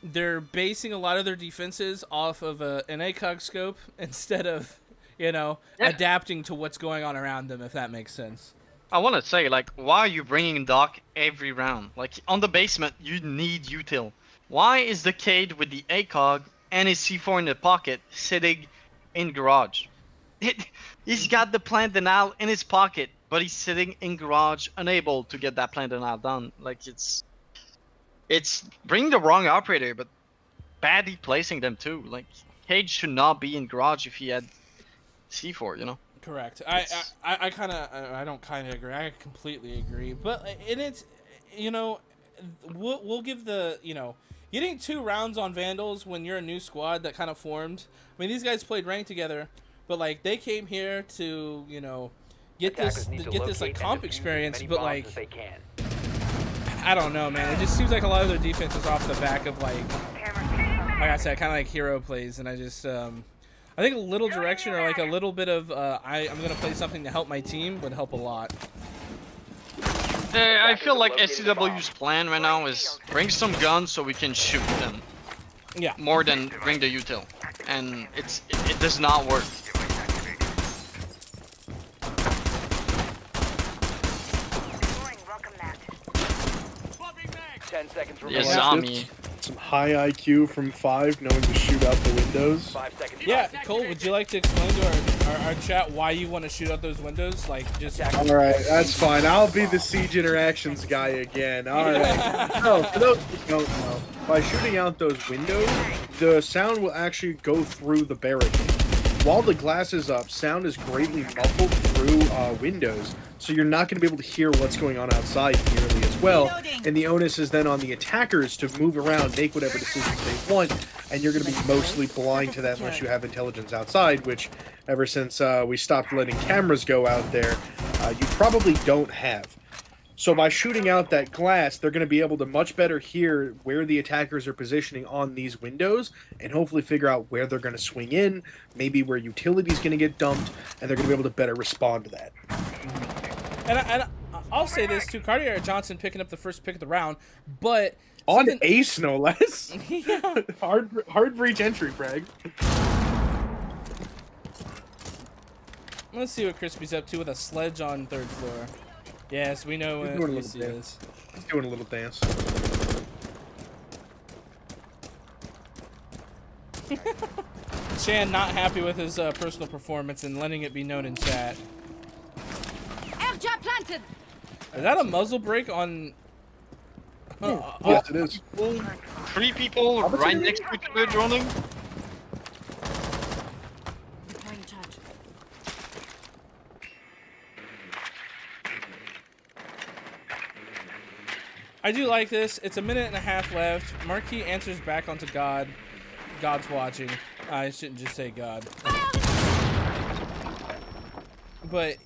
they're basing a lot of their defenses off of an ACOG scope instead of, you know, adapting to what's going on around them, if that makes sense. I want to say, like, why are you bringing Doc every round? Like, on the basement, you need util. Why is the Cade with the ACOG and his C4 in the pocket, sitting in garage. He's got the plant denial in his pocket, but he's sitting in garage, unable to get that plant denial done. Like it's bringing the wrong operator, but badly placing them too. Like Cage should not be in garage if he had C4, you know. Correct. I don't kind of agree. I completely agree. But and it's, you know, we'll give the, you know, getting 2 rounds on Vandals when you're a new squad that kind of formed. I mean, these guys played ranked together, but like they came here to, you know, get this like comp experience. But like, I don't know, man. It just seems like a lot of their defense is off the back of like I said, kind of like hero plays, and I just I think a little direction or like a little bit of I'm gonna play something to help my team would help a lot. I feel like SCW's plan right now is bring some guns so we can shoot them. Yeah. More than bring the util, and it does not work. Yes, Zami. Some high IQ from 5, knowing to shoot out the windows. Yeah, Cole, would you like to explain to our chat why you want to shoot out those windows? Like, just... Alright, that's fine. I'll be the Siege Interactions guy again. Alright. No, for those who don't know, by shooting out those windows, the sound will actually go through the barricade. While the glass is up, sound is greatly muffled through windows, so you're not going to be able to hear what's going on outside nearly as well. And the onus is then on the attackers to move around, make whatever decisions they want, and you're going to be mostly blind to that unless you have intelligence outside, which ever since we stopped letting cameras go out there, you probably don't have. So by shooting out that glass, they're going to be able to much better hear where the attackers are positioning on these windows, and hopefully figure out where they're going to swing in, maybe where utility's going to get dumped, and they're going to be able to better respond to that. And I'll say this too, Cartier Johnson picking up the first pick of the round, but on ace no less. Yeah. hard breach entry frag. Let's see what Crispy's up to with a sledge on 3rd floor. Yes, we know what he is. He's doing a little dance. Shan not happy with his personal performance and letting it be known in chat. Planted. Is that a muzzle break on? Yes, it is. 3 people right next to each other droning. I do like this. It's a 1.5 minutes left. Marquis answers back onto God. God's watching. I shouldn't just say God. But,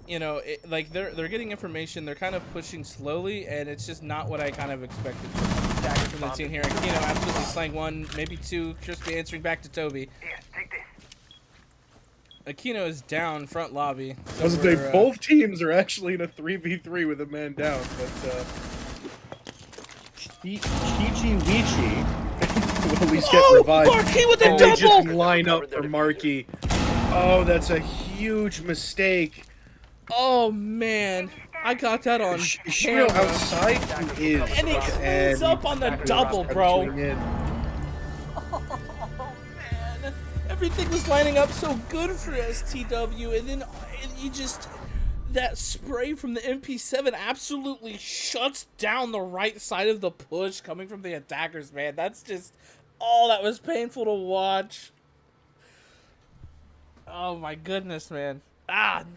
you know, like they're getting information. They're kind of pushing slowly, and it's just not what I kind of expected from the team here. Aquino absolutely slaying 1, maybe 2. Crispy answering back to Toby. Aquino is down front lobby. So both teams are actually in a 3v3 with a man down, but Chi-Chi-Wichi will at least get revived. Marquis with a and double! They just line up for Marquis. Oh, that's a huge mistake. Oh man, I got that on Shiro outside he is. And he cleans up on the double, bro. Oh man, everything was lining up so good for STW, and then you just... That spray from the MP7 absolutely shuts down the right side of the push coming from the attackers, man. That's just... Oh, that was painful to watch. Oh my goodness, man. That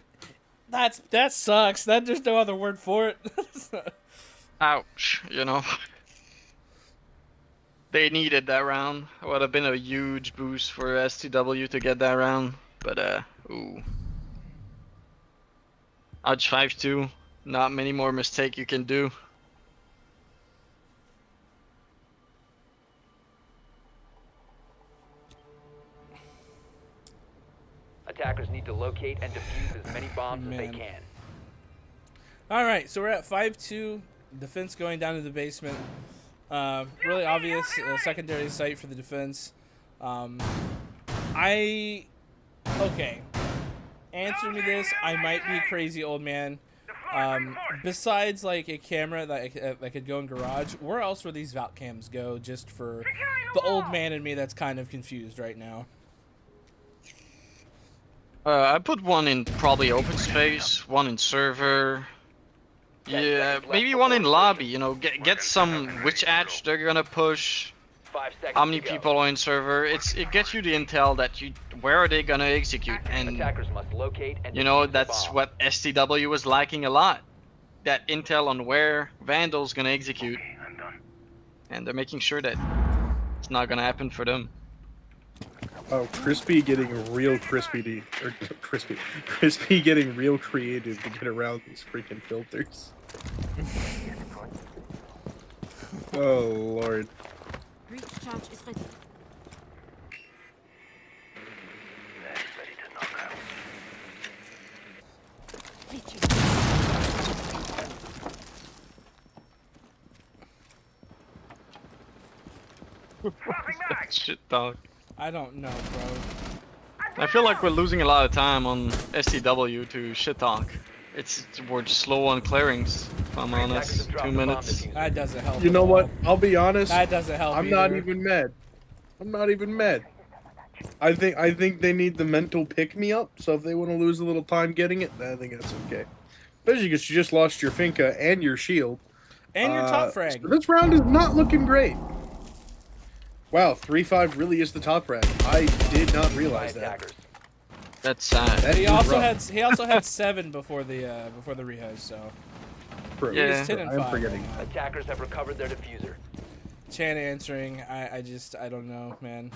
sucks. There's no other word for it. Ouch, you know. They needed that round. It would have been a huge boost for STW to get that round. But, ooh. Odds 5-2. Not many more mistakes you can do. Attackers need to locate and defuse as many bombs as they can. Alright, so we're at 5-2. Defense going down to the basement. Really obvious secondary site for the defense. Okay. Answer me this. I might be a crazy old man. Besides like a camera that could go in garage, where else would these vault cams go? Just for the old man in me that's kind of confused right now. I put one in probably open space, one in server. Yeah, maybe one in lobby. You know, get some which edge they're gonna push. 5 seconds How many to go. people are in server? It gets you the intel that where are they gonna execute, and Attackers must locate and you know defuse the that's bomb. what STW was lacking a lot. That intel on where Vandal's gonna execute, and they're making sure that it's not gonna happen for them. Oh, Crispy getting real crispy Crispy getting real creative to get around these freaking filters. Oh Lord. Breach charge is ready. Shit, dog. I don't know, bro. I feel like we're losing a lot of time on STW to shit talk. We're slow on clearings, if I'm honest. 2 minutes. That doesn't help. You know at what? all. I'll be honest. That doesn't help. I'm not either. even mad. I'm not even mad. I think they need the mental pick me up. So if they want to lose a little time getting it, I think that's okay. Especially because you just lost your Finka and your shield. And your top frag. So this round is not looking great. Wow, 3-5 really is the top frag. I did not realize that. That's sad. That He is also rough. had 7 before the rehost. So True. he was Yeah. 10 and I'm 5. forgetting. Attackers have recovered their diffuser. Chan answering. I don't know, man.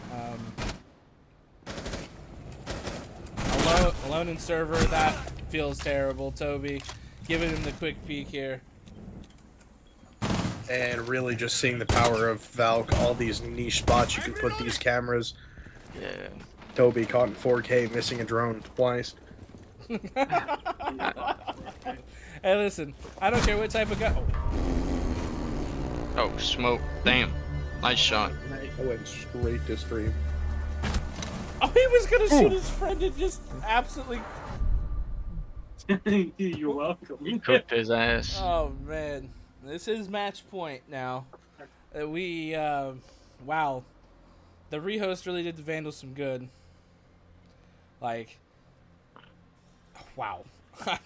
Alone in server, that feels terrible. Toby, giving him the quick peek here. And really just seeing the power of Valk, all these niche spots you can put these cameras. Yeah. Toby caught in 4K, missing a drone twice. Hey, listen, I don't care what type of gun. Oh, smoke. Damn. Nice shot. I went straight to stream. Oh, he was gonna shoot his friend and just absolutely. You're welcome. He cooked his ass. Oh man, this is match point now. Wow, the rehost really did the Vandals some good. Like, wow. I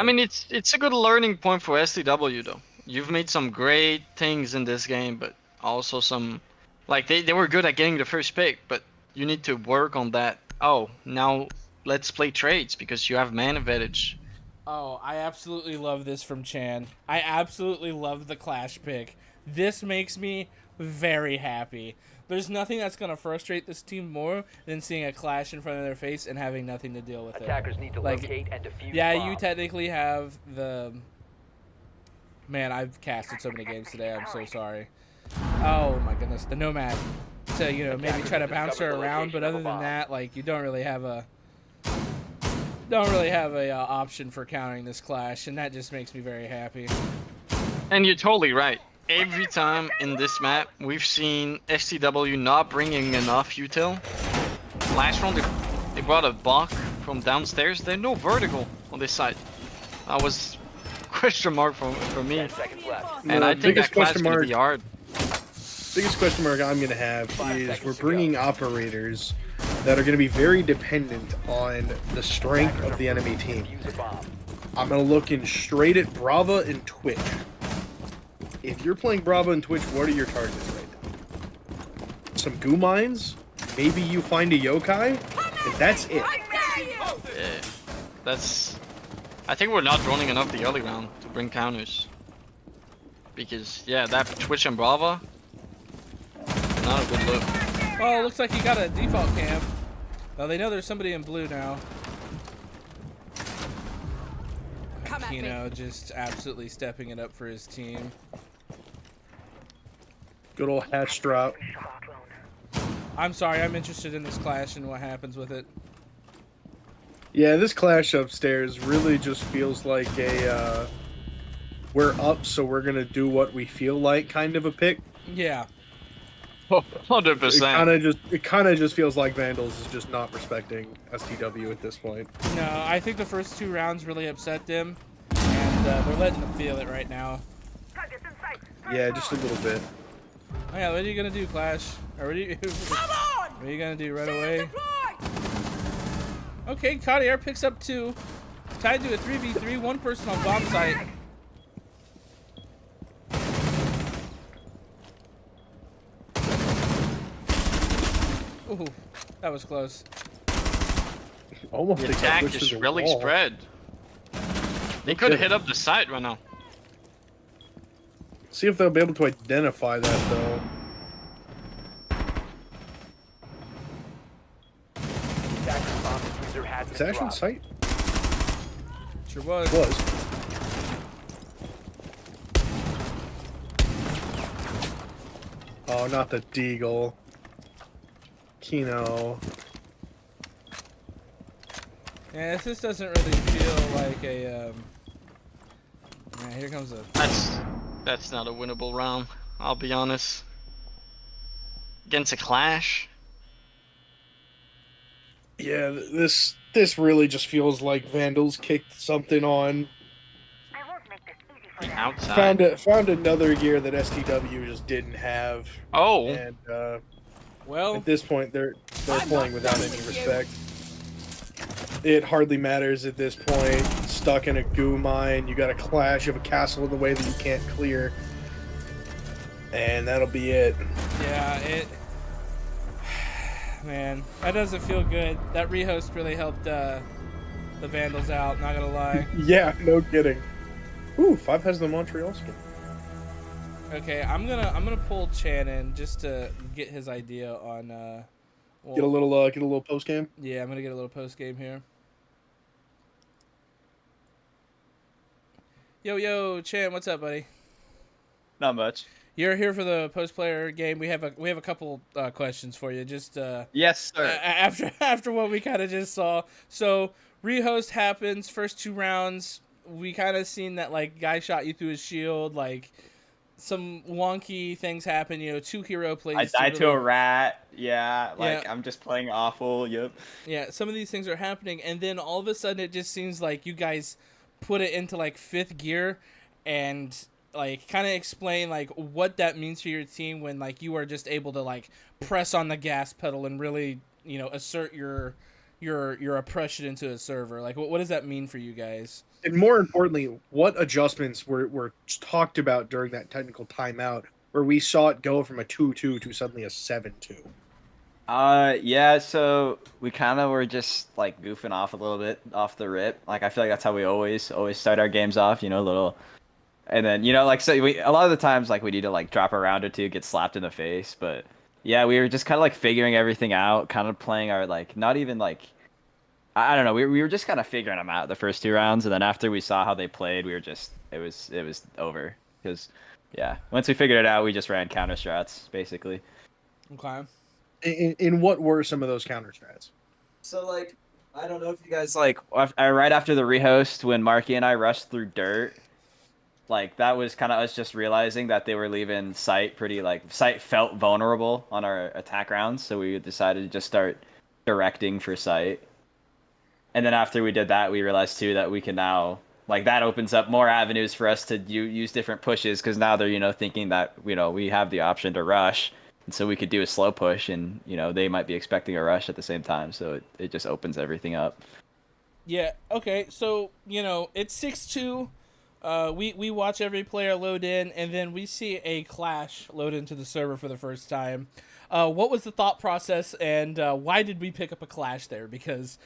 mean, it's a good learning point for STW though. You've made some great things in this game, but also some, like they were good at getting the first pick, but you need to work on that. Oh, now let's play trades because you have man advantage. Oh, I absolutely love this from Chan. I absolutely love the Clash pick. This makes me very happy. There's nothing that's going to frustrate this team more than seeing a Clash in front of their face and having nothing to deal with Attackers need to Like, locate and defuse yeah, the bomb. you technically have the... Man, I've casted so many games today. I'm so sorry. Oh my goodness, the Nomad. To, you know, maybe try to bounce her around, but other than that, like, you don't really have a... option for countering this Clash, and that just makes me very happy. And you're totally right. Every time in this map, we've seen STW not bringing enough util. Last round, they brought a buck from downstairs. There's no vertical on this side. That was question mark for me. 10 seconds left. And I think that clash is going to be hard. Biggest question mark I'm going to have is we're bringing operators that are going to be very dependent on the strength of the enemy team. Defuse a bomb. I'm going to look in straight at Brava and Twitch. If you're playing Brava and Twitch, what are your targets right now? Some goo mines? Maybe you find a yokai? And that's it. Yeah, that's... I think we're not running enough the early round to bring counters. Because, yeah, that Twitch and Brava, not a good look. Oh, looks like you got a default camp. Oh, they know there's somebody in blue now. Kino just absolutely stepping it up for his team. Good old hatch drop. I'm sorry, I'm interested in this Clash and what happens with it. Yeah, this Clash upstairs really just feels like a, we're up, so we're gonna do what we feel like kind of a pick. Yeah. 100%. It kind of just feels like Vandals is just not respecting STW at this point. No, I think the first 2 rounds really upset them, and they're letting them feel it right now. Yeah, just a little bit. Oh yeah, what are you gonna do, Clash? Or what are you gonna do right away? Okay, Cartier picks up 2. Tied to a 3v3, 1 person on bomb site. Ooh, that was close. Almost The attack is really spread. They could have hit up the site right now. See if they'll be able to identify that though. Is Ash in sight? Sure was. Oh, not the Deagle. Kino. Yeah, this doesn't really feel like a. Yeah, here comes a. That's not a winnable round. I'll be honest. Against a Clash. Yeah, this really just feels like Vandals kicked something on. Outside. Found another gear that STW just didn't have. Oh. And well, at this point they're playing without any respect. It hardly matters at this point. Stuck in a goo mine, you got a Clash of a castle in the way that you can't clear. And that'll be it. Yeah, man, that doesn't feel good. That rehost really helped the Vandals out, not gonna lie. Yeah, no kidding. Ooh, 5 has the Montreal skin. Okay, I'm gonna pull Chan in just to get his idea on well, Get a little post game. Yeah, I'm gonna get a little post game here. Yo, Chan, what's up, buddy? Not much. You're here for the post player game. We have a couple questions for you. Just yes, sir. After what we kind of just saw. So rehost happens. First 2 rounds, we kind of seen that like guy shot you through his shield. Like some wonky things happen. 2 hero plays. I died to a rat. Yeah, I'm just playing awful. Yep. Yeah, some of these things are happening, and then all of a sudden it just seems like you guys put it into like 5th gear, and like kind of explain like what that means for your team when like you are just able to like press on the gas pedal and really assert your oppression into a server. Like what does that mean for you guys? And more importantly, what adjustments were talked about during that technical timeout where we saw it go from a 2-2 to suddenly a 7-2? Yeah, so we kind of were just like goofing off a little bit off the rip. Like I feel like that's how we always start our games off, a little. And then, like, so a lot of the times, like, we need to, like, drop a round or 2, get slapped in the face. But, yeah, we were just kind of, like, figuring everything out, kind of playing our, like, not even, like, I don't know. We were just kind of figuring them out the first 2 rounds. And then after we saw how they played, we were just, it was over. Because, yeah, once we figured it out, we just ran counter strats, basically. Okay. In what were some of those counter strats? So, like, I don't know if you guys, like, right after the rehost, when Marky and I rushed through dirt, like, that was kind of us just realizing that they were leaving site pretty, like, site felt vulnerable on our attack rounds, so we decided to just start directing for site. And then after we did that, we realized, too, that we can now, like, that opens up more avenues for us to use different pushes, because now they're, thinking that, we have the option to rush, and so we could do a slow push, and, they might be expecting a rush at the same time, so it just opens everything up. Yeah, okay, so, it's 6-2. We watch every player load in, and then we see a Clash load into the server for the first time. What was the thought process, and why did we pick up a Clash there? Because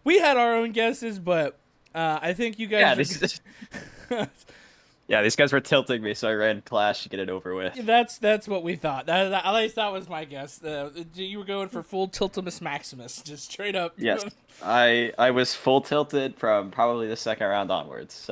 we had our own guesses, but I think you guys... Yeah, these guys were tilting me, so I ran Clash to get it over with. That's what we thought. At least that was my guess. You were going for full Tiltimus Maximus, just straight up. Yes, I was full tilted from probably the second round onwards.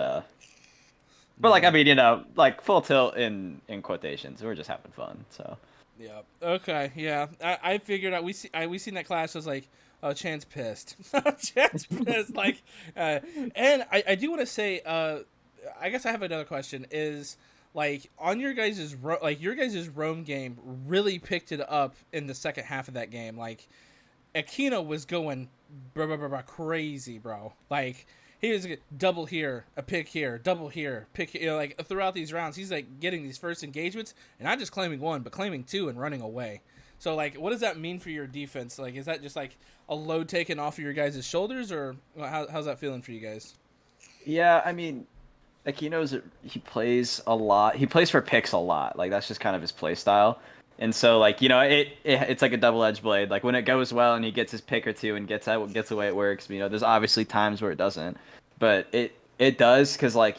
But, like, I mean, like, full tilt in quotations. We're just having fun, so. Yeah. Okay, yeah. I figured out, we seen that Clash, I was like, oh, Chan's pissed. Chan's pissed. Like, and I do want to say, I guess I have another question, is, like on your guys' your guys' roam game really picked it up in the second half of that game. Like Aquino was going crazy, bro. Like he was double here, a pick here, double here, pick here. Like throughout these rounds, he's like getting these first engagements and not just claiming one, but claiming two and running away. So like, what does that mean for your defense? Like, is that just like a load taken off of your guys' shoulders, or how's that feeling for you guys? Yeah, I mean, he plays a lot. He plays for picks a lot. Like that's just kind of his play style. And so like, it's like a double-edged blade. Like when it goes well and he gets his pick or two and gets the way it works, there's obviously times where it doesn't. But it does cuz like,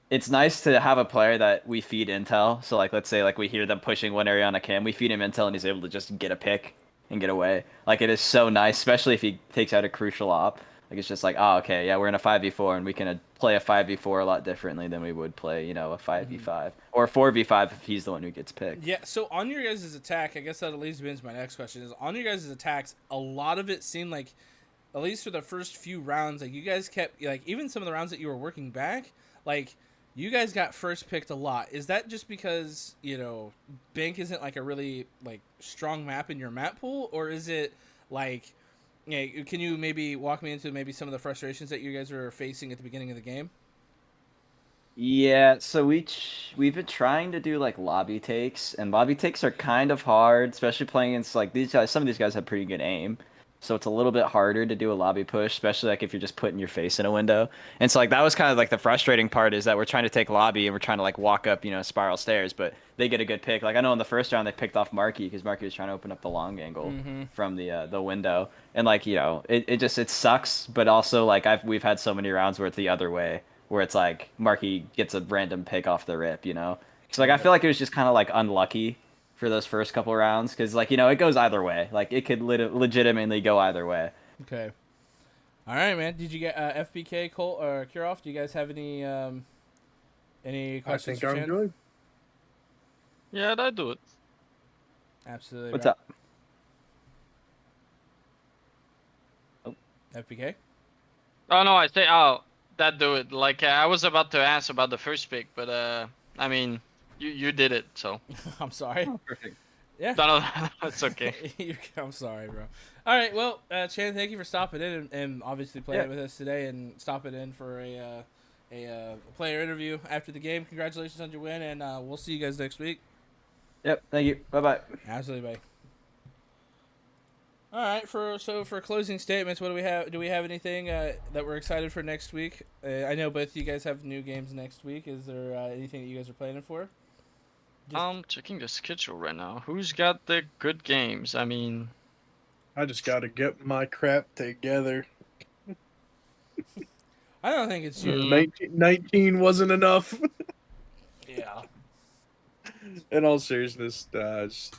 it's nice to have a player that we feed intel. So like let's say like we hear them pushing one area on a cam, we feed him intel and he's able to just get a pick and get away. Like it is so nice, especially if he takes out a crucial op. Like it's just like, oh, okay, yeah, we're in a 5v4 and we can play a 5v4 a lot differently than we would play, a 5v5 or a 4v5 if he's the one who gets picked. Yeah, so on your guys' attack, I guess that leads me into my next question, is on your guys' attacks, a lot of it seemed like, at least for the first few rounds, like you guys kept, like even some of the rounds that you were working back, like you guys got first picked a lot. Is that just because, Bank isn't like a really like strong map in your map pool, or is it like... Yeah, can you maybe walk me into maybe some of the frustrations that you guys were facing at the beginning of the game? Yeah, so we've been trying to do like lobby takes, and lobby takes are kind of hard, especially playing against like these guys. Some of these guys have pretty good aim, so it's a little bit harder to do a lobby push, especially like if you're just putting your face in a window. And so like that was kind of like the frustrating part, is that we're trying to take lobby and we're trying to like walk up, spiral stairs, but they get a good pick. Like I know in the first round they picked off Marky because Marky was trying to open up the long angle from the window, and like it sucks, but also like we've had so many rounds where it's the other way, where it's like Marky gets a random pick off the rip, So like I feel like it was just kind of like unlucky for those first couple rounds, because like it goes either way. Like it could legitimately go either way. Okay. All right, man. Did you get FBK, Colt, or Kurov? Do you guys have any questions? I think I'm good. Yeah, I do it. Absolutely. What's right. up? Oh, FBK. Oh no, that do it. Like I was about to ask about the first pick, but I mean, you did it, so. I'm sorry. Oh, perfect. Yeah. No, that's okay. I'm sorry, bro. All right, well, Chan, thank you for stopping in and obviously playing with us today and stopping in for a player interview after the game. Congratulations on your win, and we'll see you guys next week. Yep. Thank you. Bye-bye. Absolutely, bye. All right, for closing statements, what do we have? Do we have anything that we're excited for next week? I know both of you guys have new games next week. Is there anything that you guys are planning for? Checking the schedule right now. Who's got the good games? I mean, I just gotta get my crap together. I don't think it's you. 19 wasn't enough. Yeah. In all seriousness, just